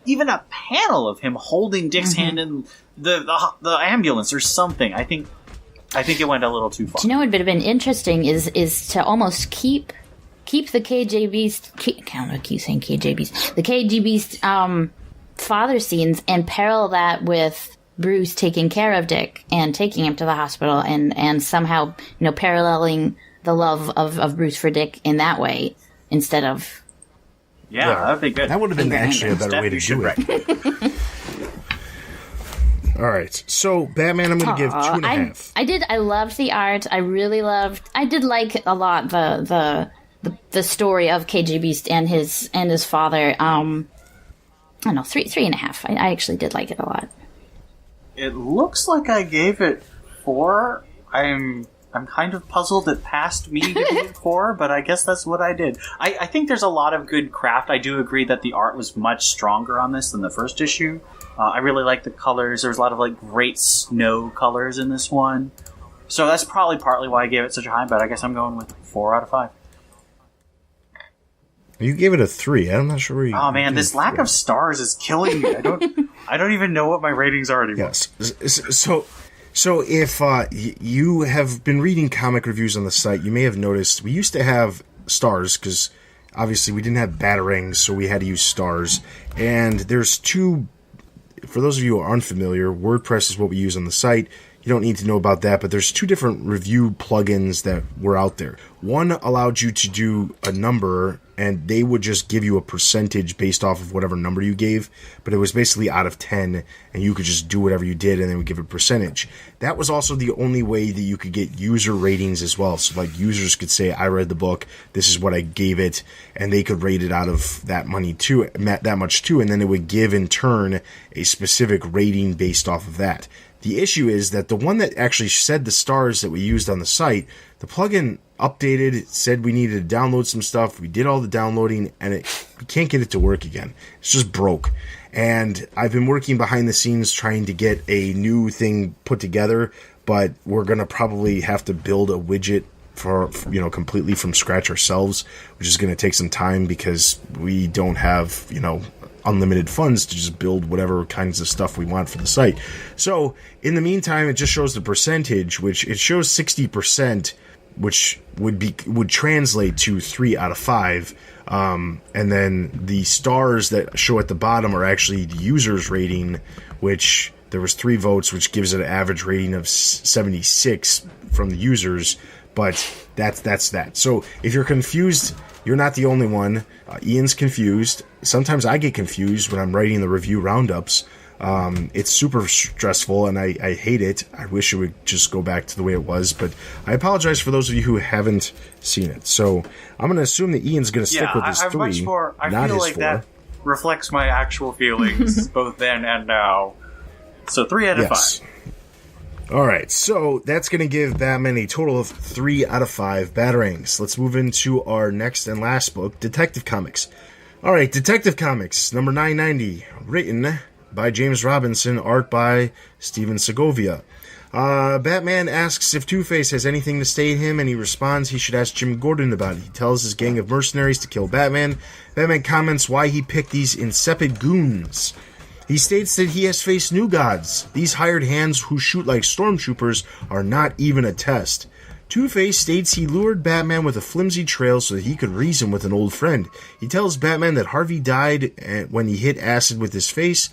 even a panel of him holding Dick's hand in the ambulance or something. I think it went a little too far. Do you know what would have been interesting is to almost keep the KGB's. I keep saying KGB's. The KGB's father scenes and parallel that with Bruce taking care of Dick and taking him to the hospital and somehow, paralleling the love of Bruce for Dick in that way instead of... Yeah, that would be good. That would have been actually a better way to do it. All right, so Batman, I'm going to give 2.5. I loved the art. I did like a lot the story of KGB and his father. I don't know, 3.5. I actually did like it a lot. It looks like I gave it 4. I'm kind of puzzled it passed me giving it 4, but I guess that's what I did. I think there's a lot of good craft. I do agree that the art was much stronger on this than the first issue. I really like the colors. There's a lot of great snow colors in this one. So that's probably partly why I gave it such a high, but I guess I'm going with 4 out of 5. You gave it a 3. I'm not sure where you... Oh man, this lack of stars is killing me. I don't even know what my ratings are anymore. Yes. So if you have been reading comic reviews on the site, you may have noticed we used to have stars because obviously we didn't have batarangs, so we had to use stars. And there's 2... For those of you who are unfamiliar, WordPress is what we use on the site. You don't need to know about that, but there's 2 different review plugins that were out there. One allowed you to do a number, and they would just give you a percentage based off of whatever number you gave, but it was basically out of 10, and you could just do whatever you did, and they would give a percentage. That was also the only way that you could get user ratings as well. So, users could say, I read the book, this is what I gave it, and they could rate it out of that much too, and then it would give, in turn, a specific rating based off of that. The issue is that the one that actually said the stars that we used on the site, the plugin updated, it said we needed to download some stuff. We did all the downloading, and we can't get it to work again. It's just broke. And I've been working behind the scenes trying to get a new thing put together, but we're going to probably have to build a widget for completely from scratch ourselves, which is going to take some time because we don't have, unlimited funds to just build whatever kinds of stuff we want for the site. So in the meantime, it just shows the percentage, which it shows 60%, which would translate to 3 out of 5. And then the stars that show at the bottom are actually the user's rating, which there was 3 votes, which gives it an average rating of 76 from the users. But that's that. So if you're confused, you're not the only one. Ian's confused. Sometimes I get confused when I'm writing the review roundups. It's super stressful, and I hate it. I wish it would just go back to the way it was, but I apologize for those of you who haven't seen it. So I'm going to assume that Ian's going to stick with his 3, I feel like 4. That reflects my actual feelings both then and now. So 3 out of 5. All right, so that's going to give Batman a total of 3 out of 5 batarangs. Let's move into our next and last book, Detective Comics. All right, Detective Comics, number 990, written by James Robinson, art by Steven Segovia. Batman asks if Two-Face has anything to stay in him, and he responds he should ask Jim Gordon about it. He tells his gang of mercenaries to kill Batman. Batman comments why he picked these insipid goons. He states that he has faced new gods. These hired hands who shoot like stormtroopers are not even a test. Two-Face states he lured Batman with a flimsy trail so that he could reason with an old friend. He tells Batman that Harvey died when he hit acid with his face,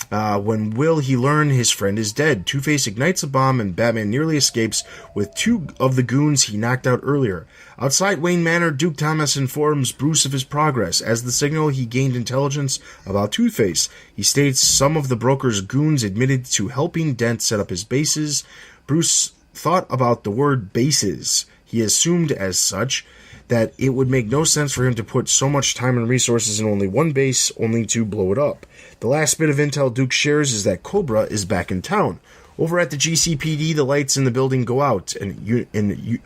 When will he learn his friend is dead? Two-Face ignites a bomb and Batman nearly escapes with 2 of the goons he knocked out earlier. Outside Wayne Manor, Duke Thomas informs Bruce of his progress. As the signal, he gained intelligence about Two-Face. He states some of the broker's goons admitted to helping Dent set up his bases. Bruce thought about the word bases. He assumed as such that it would make no sense for him to put so much time and resources in only one base, only to blow it up. The last bit of intel Duke shares is that Cobra is back in town. Over at the GCPD, the lights in the building go out, and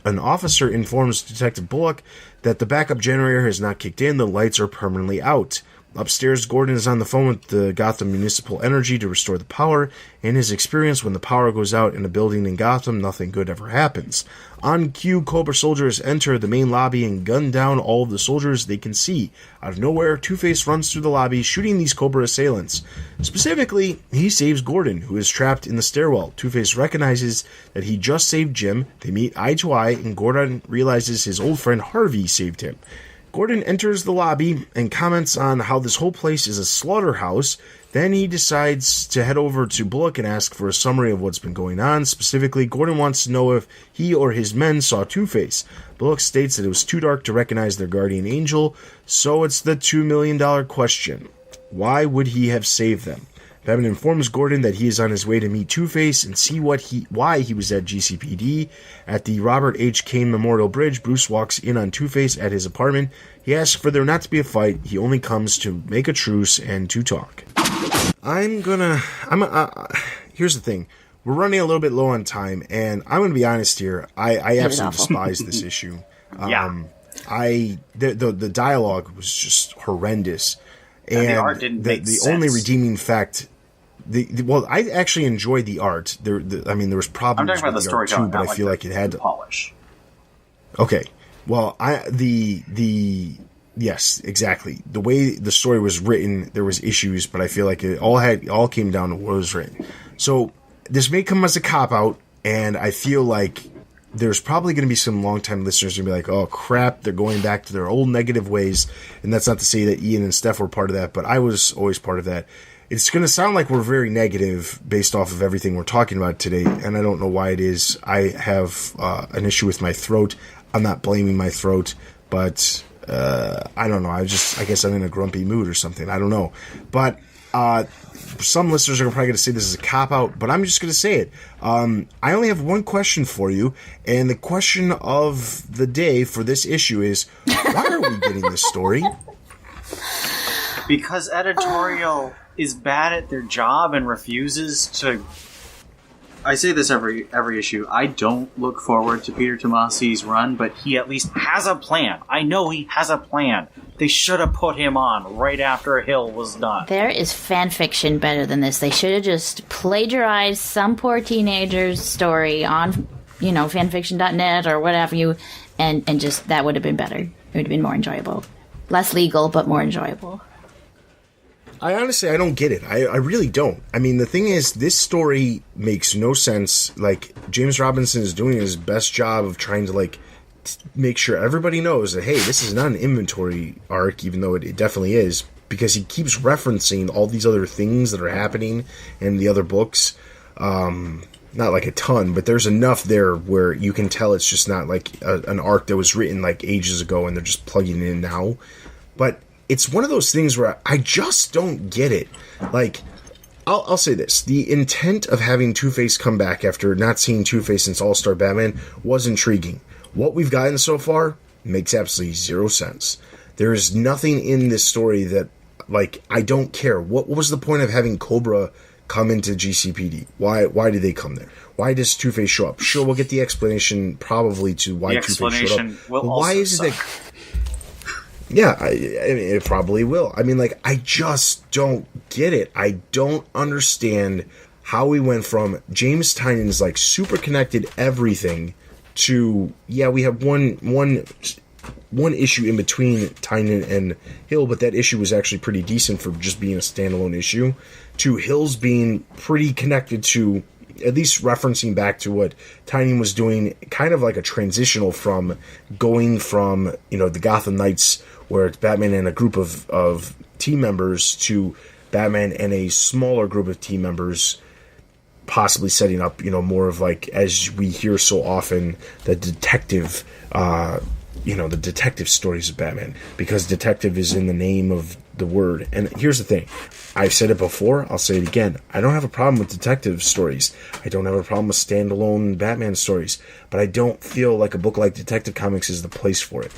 an officer informs Detective Bullock that the backup generator has not kicked in, the lights are permanently out. Upstairs, Gordon is on the phone with the Gotham Municipal Energy to restore the power. In his experience, when the power goes out in a building in Gotham, nothing good ever happens. On cue, Cobra soldiers enter the main lobby and gun down all of the soldiers they can see. Out of nowhere, Two-Face runs through the lobby, shooting these Cobra assailants. Specifically, he saves Gordon, who is trapped in the stairwell. Two-Face recognizes that he just saved Jim. They meet eye to eye, and Gordon realizes his old friend Harvey saved him. Gordon enters the lobby and comments on how this whole place is a slaughterhouse. Then he decides to head over to Bullock and ask for a summary of what's been going on. Specifically, Gordon wants to know if he or his men saw Two-Face. Bullock states that it was too dark to recognize their guardian angel, so it's the $2 million question. Why would he have saved them? Batman informs Gordon that he is on his way to meet Two-Face and see why he was at GCPD. At the Robert H. Kane Memorial Bridge, Bruce walks in on Two-Face at his apartment. He asks for there not to be a fight. He only comes to make a truce and to talk. Here's the thing. We're running a little bit low on time, and I'm going to be honest here. I absolutely despise this issue. The dialogue was just horrendous. And the art didn't make sense. The only redeeming fact... I actually enjoyed the art. There was problems. I'm talking about the storytelling, but I feel like it had to polish. Okay, well, yes, exactly. The way the story was written, there was issues, but I feel like it all came down to what was written. So this may come as a cop out, and I feel like there's probably going to be some longtime listeners who be like, "Oh crap, they're going back to their old negative ways." And that's not to say that Ian and Steph were part of that, but I was always part of that. It's going to sound like we're very negative based off of everything we're talking about today, and I don't know why it is. I have an issue with my throat. I'm not blaming my throat, but I don't know. I guess I'm in a grumpy mood or something. I don't know. But some listeners are probably going to say this is a cop-out, but I'm just going to say it. I only have one question for you, and the question of the day for this issue is, why are we getting this story? Because editorial is bad at their job and refuses to... I say this every issue. I don't look forward to Peter Tomasi's run, but he at least has a plan. I know he has a plan. They should have put him on right after Hill was done. There is fan fiction better than this. They should have just plagiarized some poor teenager's story on, fanfiction.net or whatever and just, that would have been better. It would have been more enjoyable. Less legal, but more enjoyable. I honestly don't get it. I really don't. I mean, the thing is, this story makes no sense. Like, James Robinson is doing his best job of trying to, make sure everybody knows that, hey, this is not an inventory arc, even though it definitely is, because he keeps referencing all these other things that are happening in the other books. Not like a ton, but there's enough there where you can tell it's just not like an arc that was written ages ago and they're just plugging it in now. But it's one of those things where I just don't get it. I'll say this. The intent of having Two-Face come back after not seeing Two-Face since All-Star Batman was intriguing. What we've gotten so far makes absolutely zero sense. There is nothing in this story that, I don't care. What was the point of having Cobra come into GCPD? Why did they come there? Why does Two-Face show up? Sure, we'll get the explanation probably to why Two-Face showed up. But why is it that... Yeah, I mean, it probably will. I mean, I just don't get it. I don't understand how we went from James Tynion's, super connected everything to, we have one issue in between Tynion and Hill, but that issue was actually pretty decent for just being a standalone issue, to Hill's being pretty connected to, at least referencing back to what Tynion was doing, kind of like a transitional from going from, the Gotham Knights, where it's Batman and a group of team members, to Batman and a smaller group of team members, possibly setting up, more of like, as we hear so often, the detective, the detective stories of Batman, because detective is in the name of the word. And here's the thing. I've said it before. I'll say it again. I don't have a problem with detective stories. I don't have a problem with standalone Batman stories. But I don't feel like a book like Detective Comics is the place for it.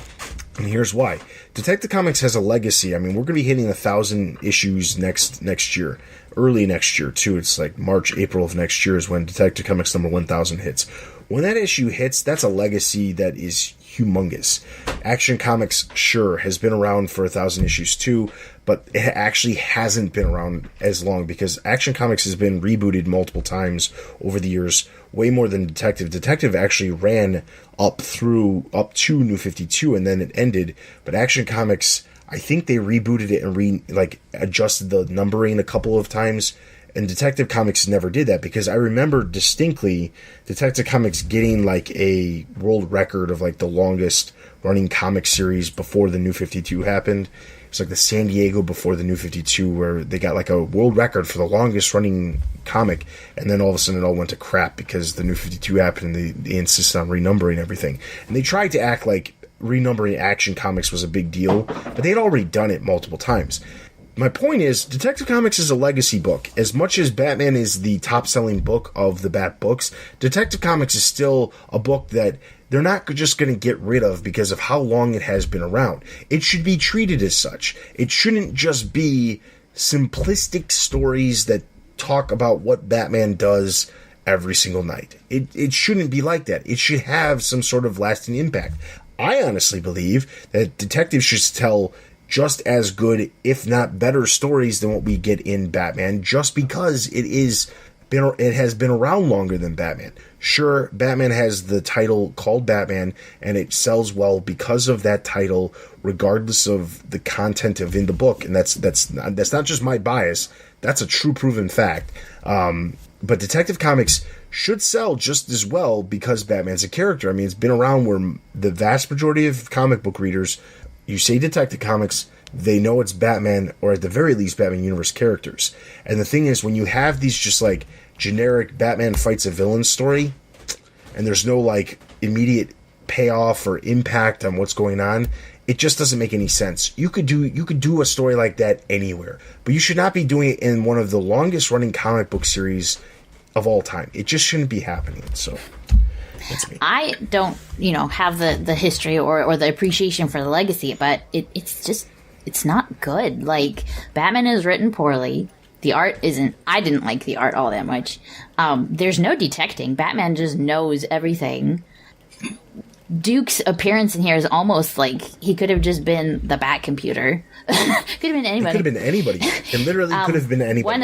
And here's why. Detective Comics has a legacy. I mean, we're going to be hitting 1,000 issues next year. Early next year, too. It's like March, April of next year is when Detective Comics number 1,000 hits. When that issue hits, that's a legacy that is humongous. Action Comics, sure, has been around for 1,000 issues too, but it actually hasn't been around as long because Action Comics has been rebooted multiple times over the years, way more than Detective. Detective actually ran up to New 52 and then it ended, but Action Comics, I think they rebooted it and adjusted the numbering a couple of times. And Detective Comics never did that because I remember distinctly Detective Comics getting like a world record of like the longest running comic series before the New 52 happened. It's like the San Diego before the New 52 where they got like a world record for the longest running comic. And then all of a sudden it all went to crap because the New 52 happened and they insisted on renumbering everything. And they tried to act like renumbering Action Comics was a big deal, but they'd already done it multiple times. My point is, Detective Comics is a legacy book. As much as Batman is the top-selling book of the Bat books, Detective Comics is still a book that they're not just going to get rid of because of how long it has been around. It should be treated as such. It shouldn't just be simplistic stories that talk about what Batman does every single night. It shouldn't be like that. It should have some sort of lasting impact. I honestly believe that detectives should tell just as good, if not better, stories than what we get in Batman, just because it has been around longer than Batman. Sure, Batman has the title called Batman, and it sells well because of that title, regardless of the content of in the book. And that's not just my bias; that's a true, proven fact. But Detective Comics should sell just as well because Batman's a character. I mean, it's been around where the vast majority of comic book readers, you say Detective Comics, they know it's Batman, or at the very least, Batman Universe characters. And the thing is, when you have these just like generic Batman fights a villain story, and there's no like immediate payoff or impact on what's going on, it just doesn't make any sense. You could do a story like that anywhere, but you should not be doing it in one of the longest running comic book series of all time. It just shouldn't be happening. So. I don't, have the history or the appreciation for the legacy, but it's not good. Like, Batman is written poorly. The art isn't. I didn't like the art all that much. There's no detecting. Batman just knows everything. Duke's appearance in here is almost like he could have just been the Bat computer. Could have been anybody. It could have been anybody. It literally could have been anybody.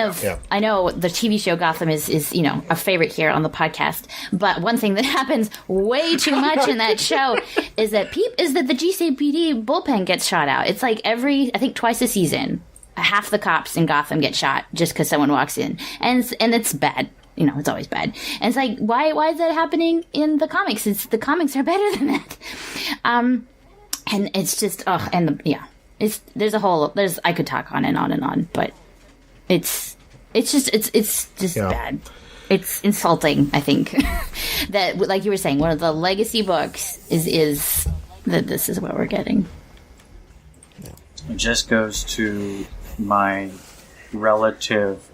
I know the TV show Gotham is a favorite here on the podcast. But one thing that happens way too much in that show is that the GCPD bullpen gets shot out. It's like I think twice a season, half the cops in Gotham get shot just because someone walks in, and it's bad. It's always bad. And it's like, why is that happening in the comics? The comics are better than that. And it's just, I could talk on and on and on, but it's just bad. It's insulting, I think, that, like you were saying, one of the legacy books is that this is what we're getting. It just goes to my relative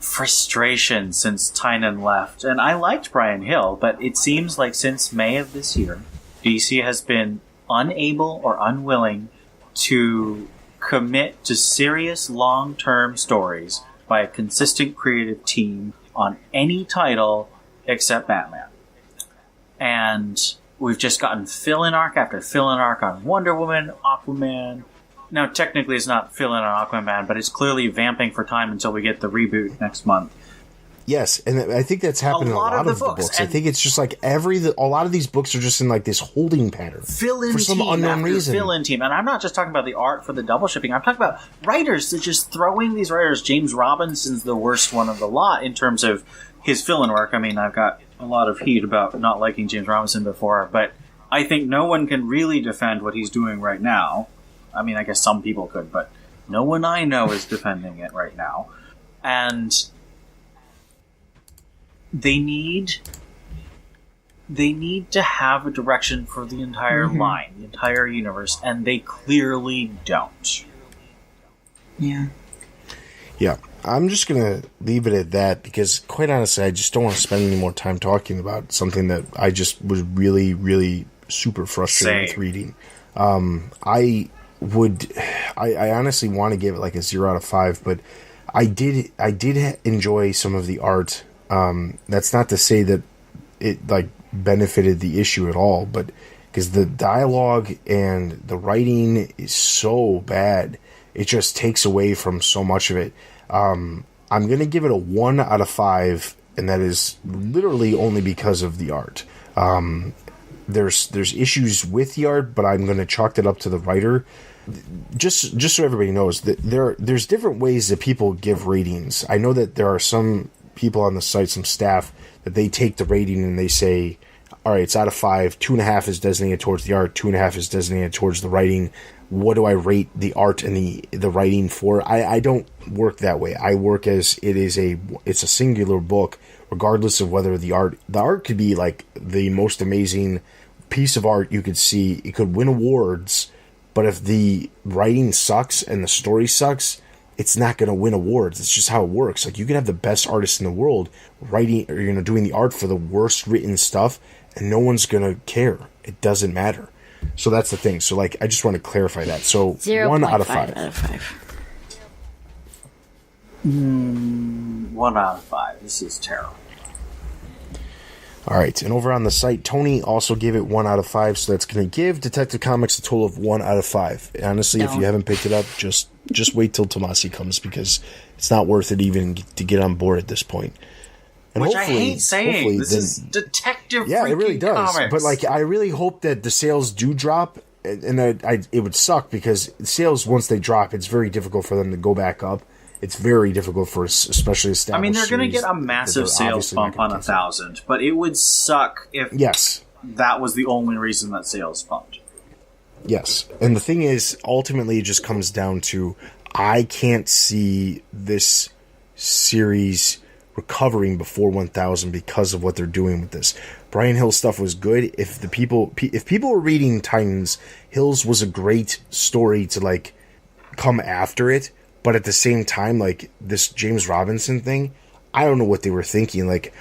frustration since Tynan left. And I liked Brian Hill, but it seems like since May of this year, DC has been unable or unwilling to commit to serious long-term stories by a consistent creative team on any title except Batman. And we've just gotten fill-in arc after fill-in arc on Wonder Woman, Aquaman. Now, technically it's not fill-in on Aquaman, but it's clearly vamping for time until we get the reboot next month. Yes, and I think that's happened in a lot of the books. I think it's just like a lot of these books are just in like this holding pattern fill-in for some unknown reason. Fill-in team, and I'm not just talking about the art for the double shipping. I'm talking about writers that just throwing these writers. James Robinson's the worst one of the lot in terms of his fill-in work. I mean, I've got a lot of heat about not liking James Robinson before, but I think no one can really defend what he's doing right now. I mean, I guess some people could, but No one I know is defending it right now. And they need to have a direction for the entire line, the entire universe, and they clearly don't. Yeah. Yeah. I'm just going to leave it at that because, quite honestly, I just don't want to spend any more time talking about something that I just was really, really super frustrated with reading. I honestly want to give it like a 0 out of 5, but I did enjoy some of the art. That's not to say that it like benefited the issue at all, but because the dialogue and the writing is so bad, it just takes away from so much of it. I'm going to give it a 1 out of 5, and that is literally only because of the art. There's issues with the art, but I'm going to chalk it up to the writer. Just so everybody knows that there's different ways that people give ratings. I know that there are some people on the site, some staff, that they take the rating and they say, all right, it's out of 5, 2.5 is designated towards the art, 2.5 is designated towards the writing. What do I rate the art and the writing for? I don't work that way. I work as it's a singular book, regardless of whether the art could be like the most amazing piece of art you could see. It could win awards, but if the writing sucks and the story sucks, it's not going to win awards. It's just how it works. Like, you can have the best artist in the world writing, or doing the art for the worst written stuff, and no one's going to care. It doesn't matter. So that's the thing. So, like, I just want to clarify that. So 1 out of 5. 0.5 out of 5. 1 out of 5. This is terrible. All right, and over on the site, Tony also gave it 1 out of 5, so that's going to give Detective Comics a total of 1 out of 5. Honestly, if you haven't picked it up, just wait till Tomasi comes, because it's not worth it even to get on board at this point. And which I hate saying. This is detective freaking it really does. comics. But like, I really hope that the sales do drop, and that it would suck, because sales, once they drop, it's very difficult for them to go back up. It's very difficult for especially established. I mean, they're going to get a massive sales bump on 1,000, but it would suck if that was the only reason that sales bumped. Yes, and the thing is, ultimately, it just comes down to, I can't see this series recovering before 1,000 because of what they're doing with this. Brian Hill's stuff was good. If people were reading Titans, Hill's was a great story to like come after it. But at the same time, like, this James Robinson thing, I don't know what they were thinking. Like,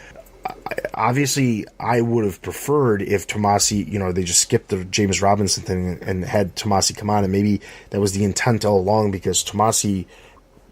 obviously, I would have preferred if Tomasi, they just skipped the James Robinson thing and had Tomasi come on, and maybe that was the intent all along, because Tomasi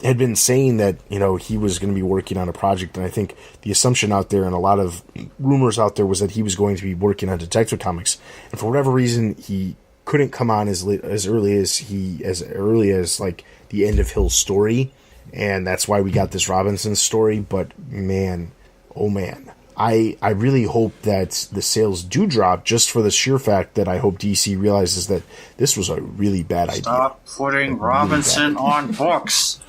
had been saying that, he was going to be working on a project, and I think the assumption out there and a lot of rumors out there was that he was going to be working on Detective Comics, and for whatever reason, he couldn't come on as early as like the end of Hill's story, and that's why we got this Robinson story. But man, oh man, I really hope that the sales do drop, just for the sheer fact that I hope DC realizes that this was a really bad idea. Stop putting Robinson on books.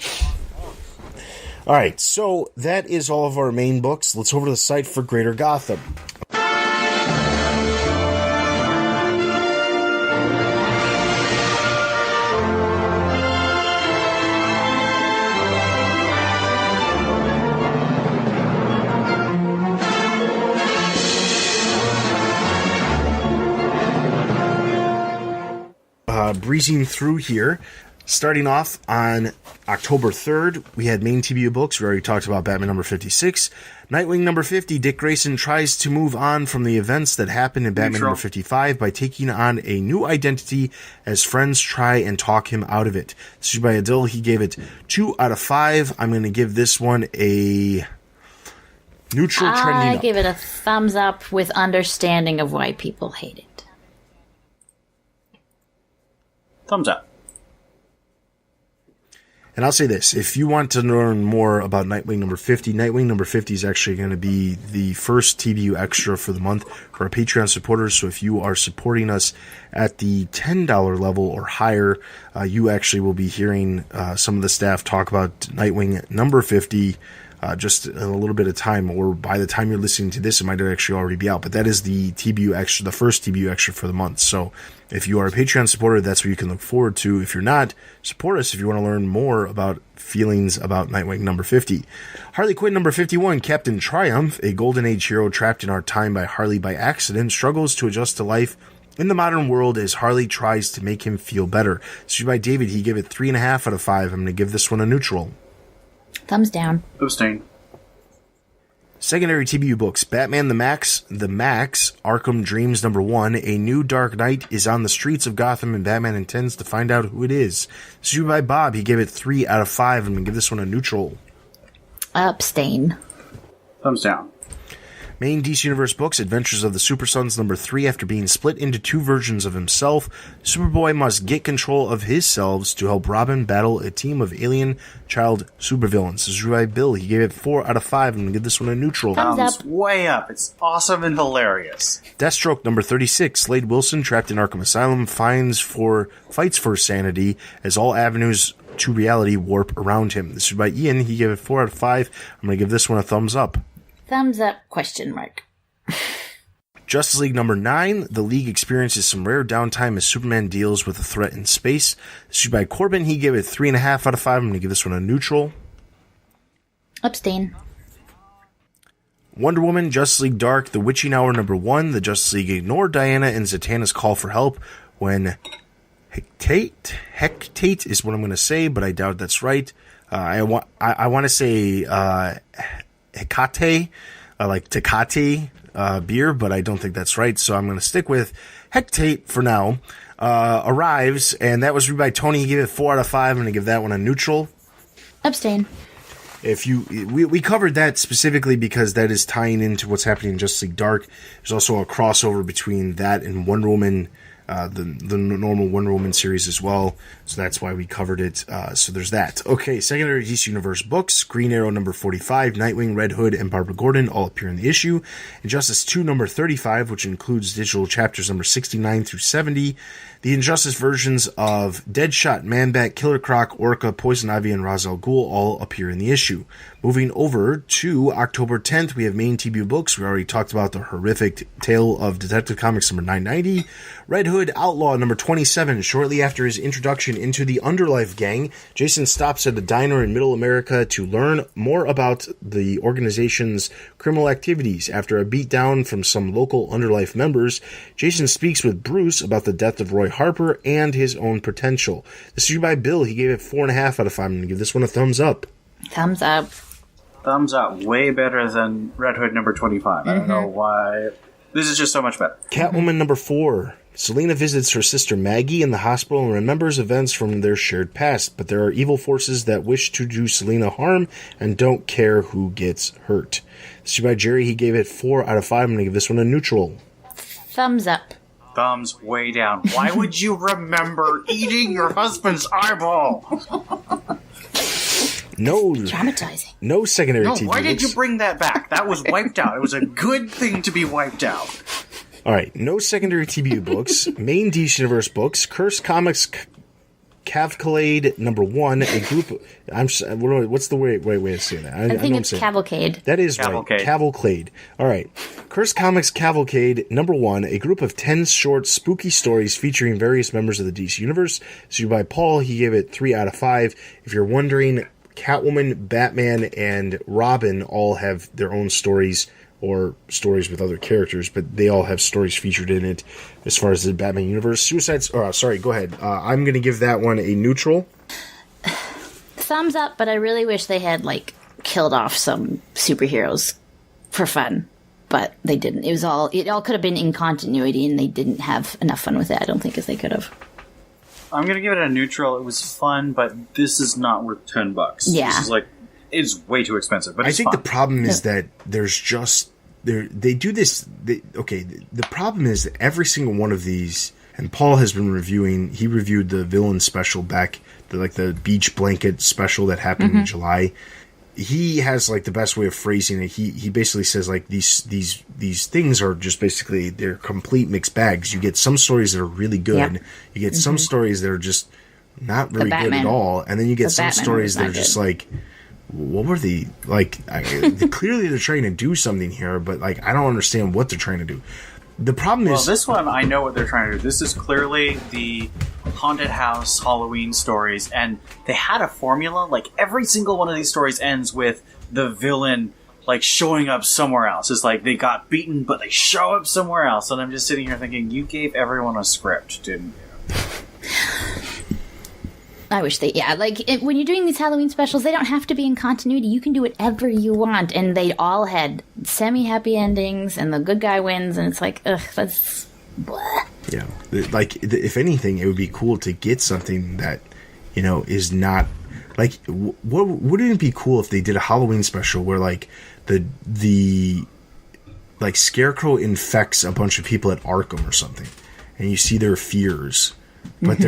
All right, so that is all of our main books. Let's over to the site for Greater Gotham. Breezing through here, starting off on October 3rd, we had main TBU books. We already talked about Batman number 56. Nightwing number 50, Dick Grayson tries to move on from the events that happened in Batman number 55 by taking on a new identity as friends try and talk him out of it. This is by Adil. He gave it 2 out of 5. I'm going to give this one a neutral trending up. I give it a thumbs up with understanding of why people hate it. Thumbs up. And I'll say this, if you want to learn more about Nightwing number 50, Nightwing number 50 is actually going to be the first TBU extra for the month for our Patreon supporters. So if you are supporting us at the $10 level or higher, you actually will be hearing some of the staff talk about Nightwing number 50 just in a little bit of time, or by the time you're listening to this, it might actually already be out. But that is the TBU extra, the first TBU extra for the month. So if you are a Patreon supporter, that's what you can look forward to. If you're not, support us if you want to learn more about feelings about Nightwing number 50. Harley Quinn number 51, Captain Triumph, a Golden Age hero trapped in our time by Harley by accident, struggles to adjust to life in the modern world as Harley tries to make him feel better. This is by David. He gave it 3.5 out of 5. I'm going to give this one a neutral. Thumbs down. Abstain. Secondary TBU books. Batman the Max, Arkham Dreams number 1. A new Dark Knight is on the streets of Gotham and Batman intends to find out who it is. This is by Bob. He gave it 3 out of 5. I'm going to give this one a neutral. Abstain. Thumbs down. Main DC Universe books, Adventures of the Super Sons number 3. After being split into 2 versions of himself, Superboy must get control of his selves to help Robin battle a team of alien child supervillains. This is by Bill. He gave it 4 out of 5. I'm going to give this one a neutral. Thumbs up. Way up. It's awesome and hilarious. Deathstroke number 36. Slade Wilson, trapped in Arkham Asylum, fights for sanity as all avenues to reality warp around him. This is by Ian. He gave it 4 out of 5. I'm going to give this one a thumbs up. Thumbs up, question mark. Justice League number 9. The League experiences some rare downtime as Superman deals with a threat in space. This is by Corbin. He gave it 3.5 out of 5. I'm going to give this one a neutral. Abstain. Wonder Woman, Justice League Dark, The Witching Hour number 1. The Justice League ignore Diana and Zatanna's call for help when Hecate is what I'm going to say, but I doubt that's right. I want to say Hecate, like Tecate beer, but I don't think that's right, so I'm going to stick with Hecate for now. Arrives, and that was read by Tony. He gave it 4 out of 5. I'm going to give that one a neutral. Abstain. We covered that specifically because that is tying into what's happening in Justice League Dark. There's also a crossover between that and Wonder Woman, the normal Wonder Woman series as well. So that's why we covered it. So there's that. Okay, secondary DC Universe books. Green Arrow number 45, Nightwing, Red Hood, and Barbara Gordon all appear in the issue. Injustice 2 number 35, which includes digital chapters number 69 through 70. The Injustice versions of Deadshot, Man-Bat, Killer Croc, Orca, Poison Ivy, and Ra's al Ghul all appear in the issue. Moving over to October 10th, we have main TBU books. We already talked about the horrific Tale of Detective Comics number 990. Red Hood Outlaw number 27. Shortly after his introduction into the Underlife Gang, Jason stops at a diner in Middle America to learn more about the organization's criminal activities. After a beatdown from some local Underlife members, Jason speaks with Bruce about the death of Roy Harper and his own potential. This is by Bill. He gave it 4.5 out of 5. I'm going to give this one a thumbs up. Thumbs up. Thumbs up. Way better than Red Hood number 25. I don't know why. This is just so much better. Catwoman number 4. Selena visits her sister Maggie in the hospital and remembers events from their shared past, but there are evil forces that wish to do Selena harm and don't care who gets hurt. This is by Jerry. He gave it 4 out of 5. I'm going to give this one a neutral. Thumbs up. Thumbs way down. Why would you remember eating your husband's eyeball? No. Traumatizing. No secondary TV why did books. you bring that back? That was wiped out. It was a good thing to be wiped out. All right, no secondary TBU books. Main DC Universe books. Curse Comics Cavalcade number 1. A group. What's the right way of saying that? I think it's Cavalcade. That is Cavalcade. Right. Cavalcade. All right. Curse Comics Cavalcade number 1. A group of 10 short, spooky stories featuring various members of the DC Universe. Issued by Paul. He gave it 3 out of 5. If you're wondering, Catwoman, Batman, and Robin all have their own stories, or stories with other characters, but they all have stories featured in it as far as the Batman universe. Go ahead. I'm going to give that one a neutral. Thumbs up, but I really wish they had, killed off some superheroes for fun, but they didn't. It all could have been in continuity, and they didn't have enough fun with it, I don't think, as they could have. I'm going to give it a neutral. It was fun, but this is not worth $10. Yeah. This is it's way too expensive, but it's I think fun. the problem is that there's just they do this. The problem is that every single one of these, and Paul has been reviewing. He reviewed the villain special back, the beach blanket special that happened in July. He has the best way of phrasing it. He basically says these things are just basically they're complete mixed bags. You get some stories that are really good. Yeah. You get some stories that are just not very good at all, and then you get some stories that are just what were they like? Clearly they're trying to do something here, but like I don't understand what they're trying to do. The problem is, well, this one I know what they're trying to do. This is clearly the haunted house Halloween stories, and they had a formula. Like every single one of these stories ends with the villain like showing up somewhere else. It's like they got beaten, but they show up somewhere else. And I'm just sitting here thinking, you gave everyone a script, didn't you? I wish they, when you're doing these Halloween specials, they don't have to be in continuity. You can do whatever you want. And they all had semi-happy endings, and the good guy wins, and it's like, ugh, that's blah. Yeah. Like, if anything, it would be cool to get something that, you know, is not, like, wouldn't it be cool if they did a Halloween special where, like, the like, Scarecrow infects a bunch of people at Arkham or something, and you see their fears. But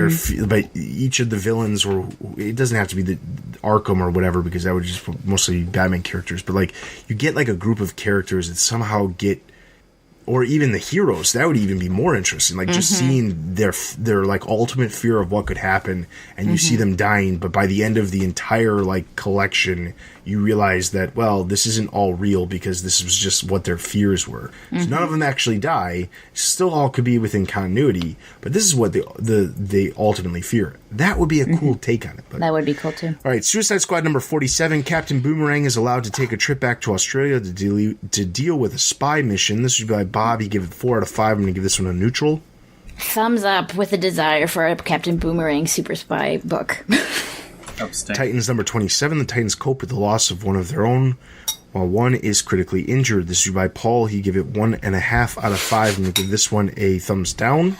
but each of the villains, or it doesn't have to be the Arkham or whatever, because that would just mostly be Batman characters. But like you get like a group of characters that somehow get, or even the heroes, that would even be more interesting. Like just seeing their like ultimate fear of what could happen, and you see them dying. But by the end of the entire like collection, you realize that, well, this isn't all real because this was just what their fears were. So none of them actually die. Still all could be within continuity, but this is what they ultimately fear. That would be a cool take on it. But, that would be cool too. All right, Suicide Squad number 47. Captain Boomerang is allowed to take a trip back to Australia to deal with a spy mission. This would be by Bob. He gave it 4 out of 5. I'm going to give this one a neutral. Thumbs up with a desire for a Captain Boomerang super spy book. Abstain. Titans number 27. The Titans cope with the loss of one of their own, while one is critically injured. This is by Paul. He gave it 1.5 out of 5. I'm going to give this one a thumbs down.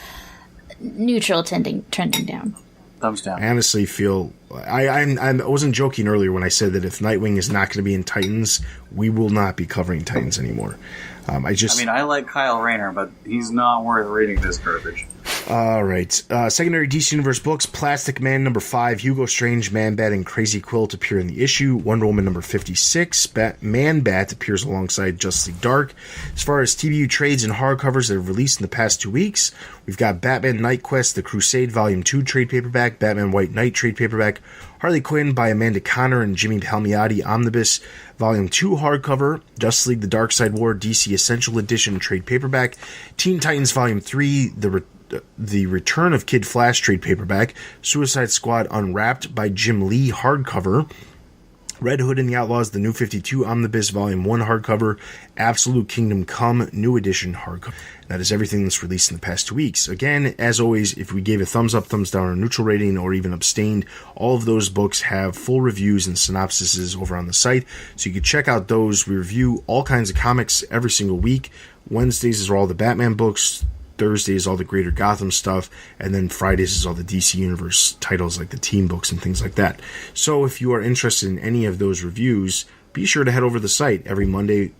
Neutral, trending down. Thumbs down. I honestly feel I wasn't joking earlier when I said that if Nightwing is not going to be in Titans, we will not be covering Titans anymore. I like Kyle Rayner, but he's not worth reading this garbage. All right. Secondary DC Universe books. Plastic Man number 5, Hugo Strange, Man-Bat, and Crazy Quilt appear in the issue. Wonder Woman number 56, Man-Bat appears alongside Justice League Dark. As far as TBU trades and hardcovers that have released in the past 2 weeks, we've got Batman Night Quest, The Crusade Volume 2 trade paperback, Batman White Knight trade paperback, Harley Quinn by Amanda Conner and Jimmy Palmiotti Omnibus Volume 2 hardcover, Justice League The Dark Side War DC Essential Edition trade paperback, Teen Titans Volume 3, The Return of Kid Flash trade paperback, Suicide Squad Unwrapped by Jim Lee hardcover, Red Hood and the Outlaws, The New 52 Omnibus Volume 1 hardcover, Absolute Kingdom Come New Edition hardcover. That is everything that's released in the past 2 weeks. Again, as always, if we gave a thumbs up, thumbs down, or neutral rating, or even abstained, all of those books have full reviews and synopsises over on the site, so you can check out those. We review all kinds of comics every single week. Wednesdays is all the Batman books, Thursday is all the Greater Gotham stuff, and then Fridays is all the DC Universe titles like the team books and things like that. So if you are interested in any of those reviews, be sure to head over to the site every Wednesday,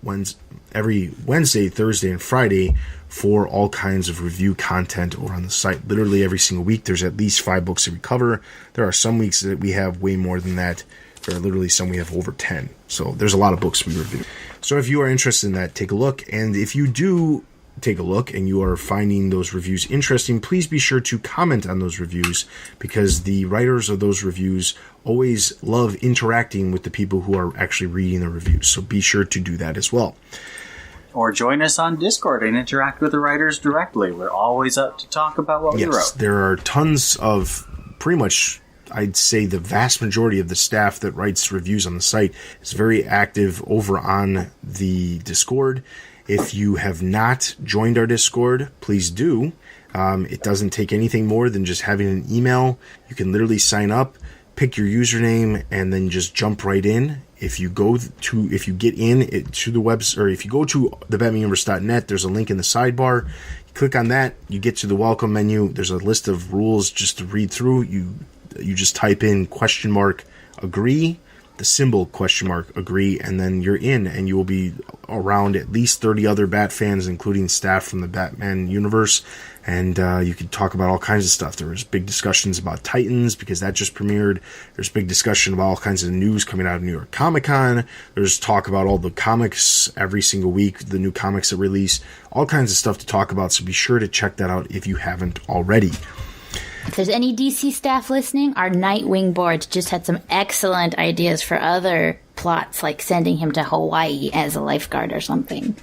Thursday, and Friday for all kinds of review content over on the site. Literally every single week there's at least 5 books that we cover. There are some weeks that we have way more than that. There are literally some we have over 10. So there's a lot of books we review. So if you are interested in that, take a look. And if you do take a look and you are finding those reviews interesting, please be sure to comment on those reviews, because the writers of those reviews always love interacting with the people who are actually reading the reviews. So be sure to do that as well. Or join us on Discord and interact with the writers directly. We're always up to talk about what we wrote. There are tons of, pretty much, I'd say the vast majority of the staff that writes reviews on the site is very active over on the Discord. If you have not joined our Discord, please do. It doesn't take anything more than just having an email. You can literally sign up, pick your username, and then just jump right in. If you get in to the website, or if you go to thebatmanuniverse.net, there's a link in the sidebar. You click on that, you get to the welcome menu. There's a list of rules just to read through. You just type in $agree. The symbol $agree, and then you're in, and you will be around at least 30 other Bat fans, including staff from the Batman universe, and you can talk about all kinds of stuff. There was big discussions about Titans, because that just premiered. There's big discussion about all kinds of news coming out of New York Comic Con. There's talk about all the comics every single week, the new comics that release, all kinds of stuff to talk about, so be sure to check that out if you haven't already. If there's any DC staff listening, our Nightwing board just had some excellent ideas for other plots, like sending him to Hawaii as a lifeguard or something.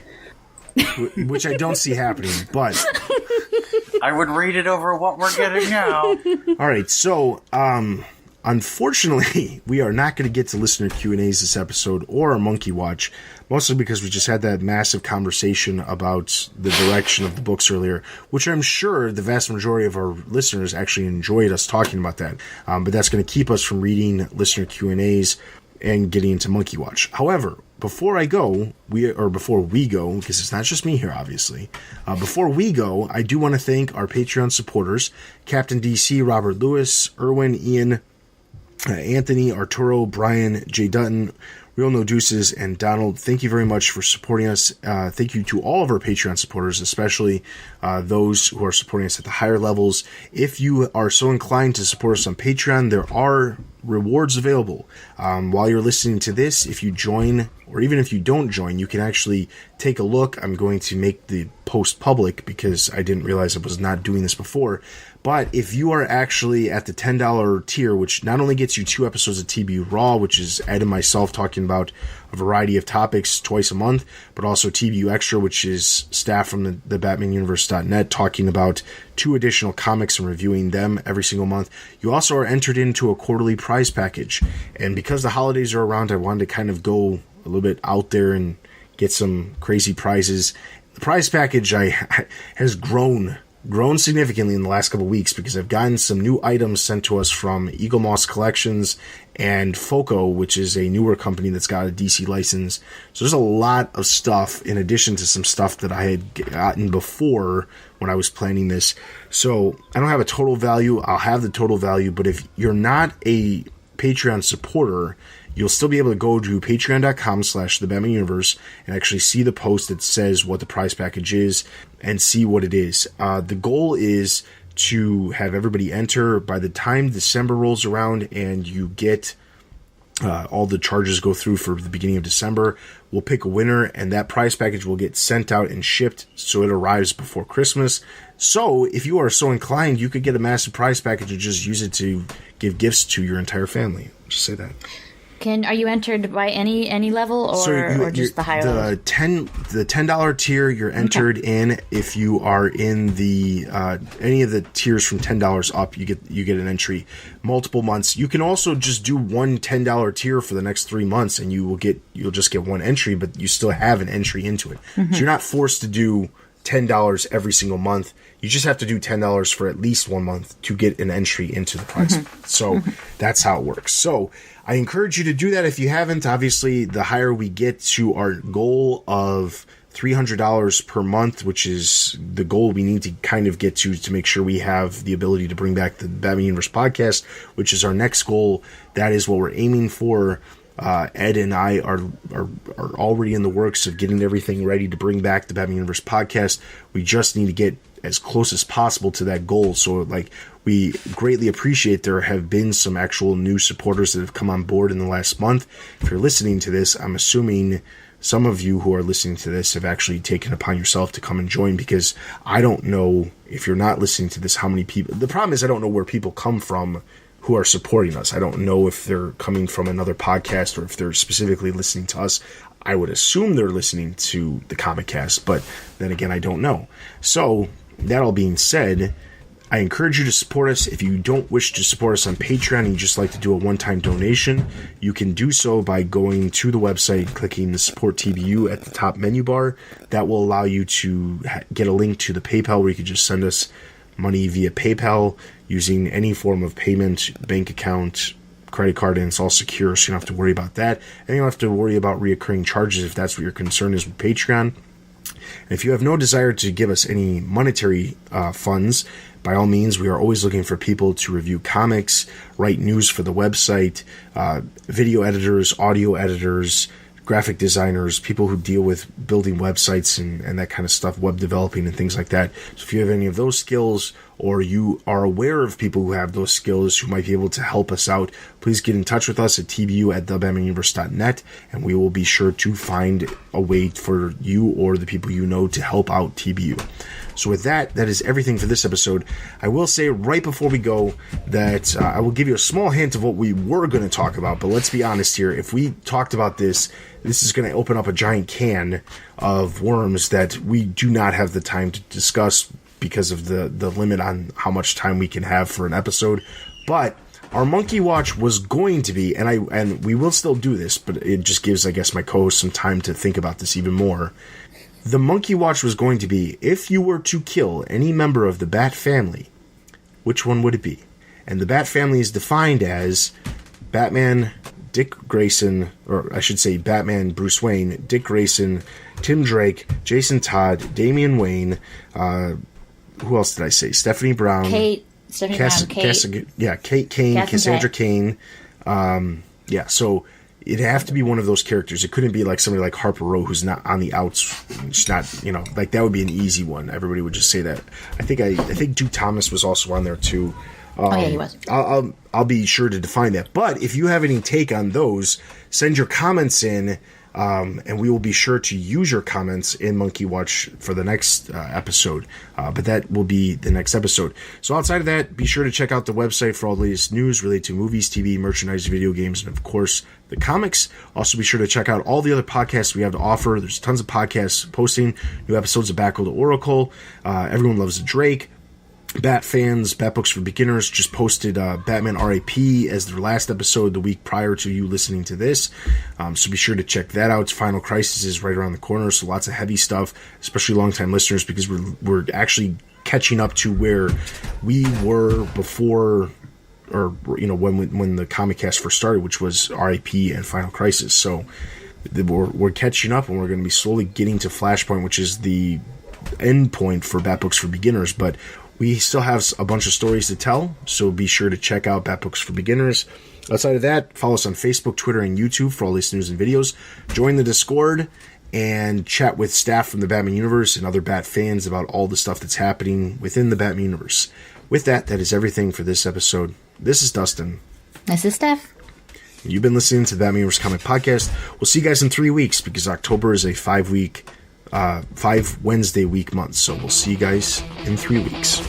Which I don't see happening, but I would read it over what we're getting now. All right, so unfortunately, we are not going to get to listener Q&As this episode or a Monkey Watch, mostly because we just had that massive conversation about the direction of the books earlier, which I'm sure the vast majority of our listeners actually enjoyed us talking about that. But that's going to keep us from reading listener Q&As and getting into Monkey Watch. However, before we go, because it's not just me here, obviously. Before we go, I do want to thank our Patreon supporters, Captain DC, Robert Lewis, Erwin, Ian, Anthony, Arturo, Brian, Jay Dutton, Real No Deuces, and Donald. Thank you very much for supporting us. Thank you to all of our Patreon supporters, especially those who are supporting us at the higher levels. If you are so inclined to support us on Patreon, there are rewards available. While you're listening to this, if you join, or even if you don't join, you can actually take a look. I'm going to make the post public because I didn't realize I was not doing this before. But if you are actually at the $10 tier, which not only gets you 2 episodes of TBU Raw, which is Ed and myself talking about a variety of topics twice a month, but also TBU Extra, which is staff from the BatmanUniverse.net talking about 2 additional comics and reviewing them every single month. You also are entered into a quarterly prize package. And because the holidays are around, I wanted to kind of go a little bit out there and get some crazy prizes. The prize package has grown significantly in the last couple of weeks because I've gotten some new items sent to us from Eagle Moss Collections and Foco, which is a newer company that's got a DC license. So there's a lot of stuff in addition to some stuff that I had gotten before when I was planning this. So I don't have a total value. I'll have the total value, but if you're not a Patreon supporter, you'll still be able to go to patreon.com/thebatmanuniverse and actually see the post that says what the prize package is and see what it is. The goal is to have everybody enter by the time December rolls around and you get all the charges go through for the beginning of December. We'll pick a winner and that prize package will get sent out and shipped so it arrives before Christmas. So if you are so inclined, you could get a massive prize package and just use it to give gifts to your entire family. Just say that. Are you entered by any level or just the higher level? The $10 tier you're entered in. If you are in the any of the tiers from $10 up, you get an entry. Multiple months. You can also just do one $10 tier for the next 3 months, and you'll just get one entry, but you still have an entry into it. Mm-hmm. So you're not forced to do $10 every single month. You just have to do $10 for at least 1 month to get an entry into the prize. Mm-hmm. So that's how it works. So I encourage you to do that if you haven't. Obviously, the higher we get to our goal of $300 per month, which is the goal we need to kind of get to make sure we have the ability to bring back the Batman Universe podcast, which is our next goal. That is what we're aiming for. Ed and I are already in the works of getting everything ready to bring back the Batman Universe podcast. We just need to get as close as possible to that goal. So, we greatly appreciate there have been some actual new supporters that have come on board in the last month. If you're listening to this, I'm assuming some of you who are listening to this have actually taken upon yourself to come and join, because I don't know, if you're not listening to this, how many people. The problem is I don't know where people come from who are supporting us. I don't know if they're coming from another podcast or if they're specifically listening to us. I would assume they're listening to the Comic Cast, but then again, I don't know. So, that all being said, I encourage you to support us. If you don't wish to support us on Patreon and you just like to do a one-time donation, you can do so by going to the website, clicking the Support TBU at the top menu bar. That will allow you to get a link to the PayPal where you can just send us money via PayPal using any form of payment, bank account, credit card, and it's all secure, so you don't have to worry about that. And you don't have to worry about reoccurring charges if that's what your concern is with Patreon. And if you have no desire to give us any monetary funds, by all means, we are always looking for people to review comics, write news for the website, video editors, audio editors, graphic designers, people who deal with building websites and that kind of stuff, web developing and things like that. So if you have any of those skills, or you are aware of people who have those skills who might be able to help us out, please get in touch with us at tbu@thebatmanuniverse.net, and we will be sure to find a way for you or the people you know to help out TBU. So with that is everything for this episode. I will say right before we go that I will give you a small hint of what we were going to talk about, but let's be honest here. If we talked about this is going to open up a giant can of worms that we do not have the time to discuss because of the limit on how much time we can have for an episode. But our Monkey Watch was going to be, and we will still do this, but it just gives, I guess, my co-host some time to think about this even more. The Monkey Watch was going to be, if you were to kill any member of the Bat family, which one would it be? And the Bat family is defined as Batman, Dick Grayson, or I should say Batman, Bruce Wayne, Dick Grayson, Tim Drake, Jason Todd, Damian Wayne, who else did I say? Stephanie Brown. Kate Kane, Cassandra Cain. So it'd have to be one of those characters. It couldn't be like somebody like Harper Row who's not on the outs. She's not, like that would be an easy one. Everybody would just say that. I think Duke Thomas was also on there too. He was. I'll be sure to define that. But if you have any take on those, send your comments in. And we will be sure to use your comments in Monkey Watch for the next episode. But that will be the next episode. So outside of that, be sure to check out the website for all the latest news related to movies, TV, merchandise, video games, and of course, the comics. Also be sure to check out all the other podcasts we have to offer. There's tons of podcasts posting new episodes of Batgirl to Oracle. Everyone Loves a Drake. Bat fans, Bat Books for Beginners just posted Batman R.I.P. as their last episode the week prior to you listening to this. So be sure to check that out. Final Crisis is right around the corner, so lots of heavy stuff, especially longtime listeners, because we're actually catching up to where we were before, or when the Comic Cast first started, which was R.I.P. and Final Crisis. So we're catching up, and we're going to be slowly getting to Flashpoint, which is the end point for Bat Books for Beginners, but we still have a bunch of stories to tell, so be sure to check out Bat Books for Beginners. Outside of that, follow us on Facebook, Twitter, and YouTube for all these news and videos. Join the Discord and chat with staff from the Batman universe and other Bat fans about all the stuff that's happening within the Batman universe. With that is everything for this episode. This is Dustin. This is Steph. You've been listening to the Batman Universe Comic Podcast. We'll see you guys in 3 weeks because October is a 5 Wednesday week month. So we'll see you guys in 3 weeks.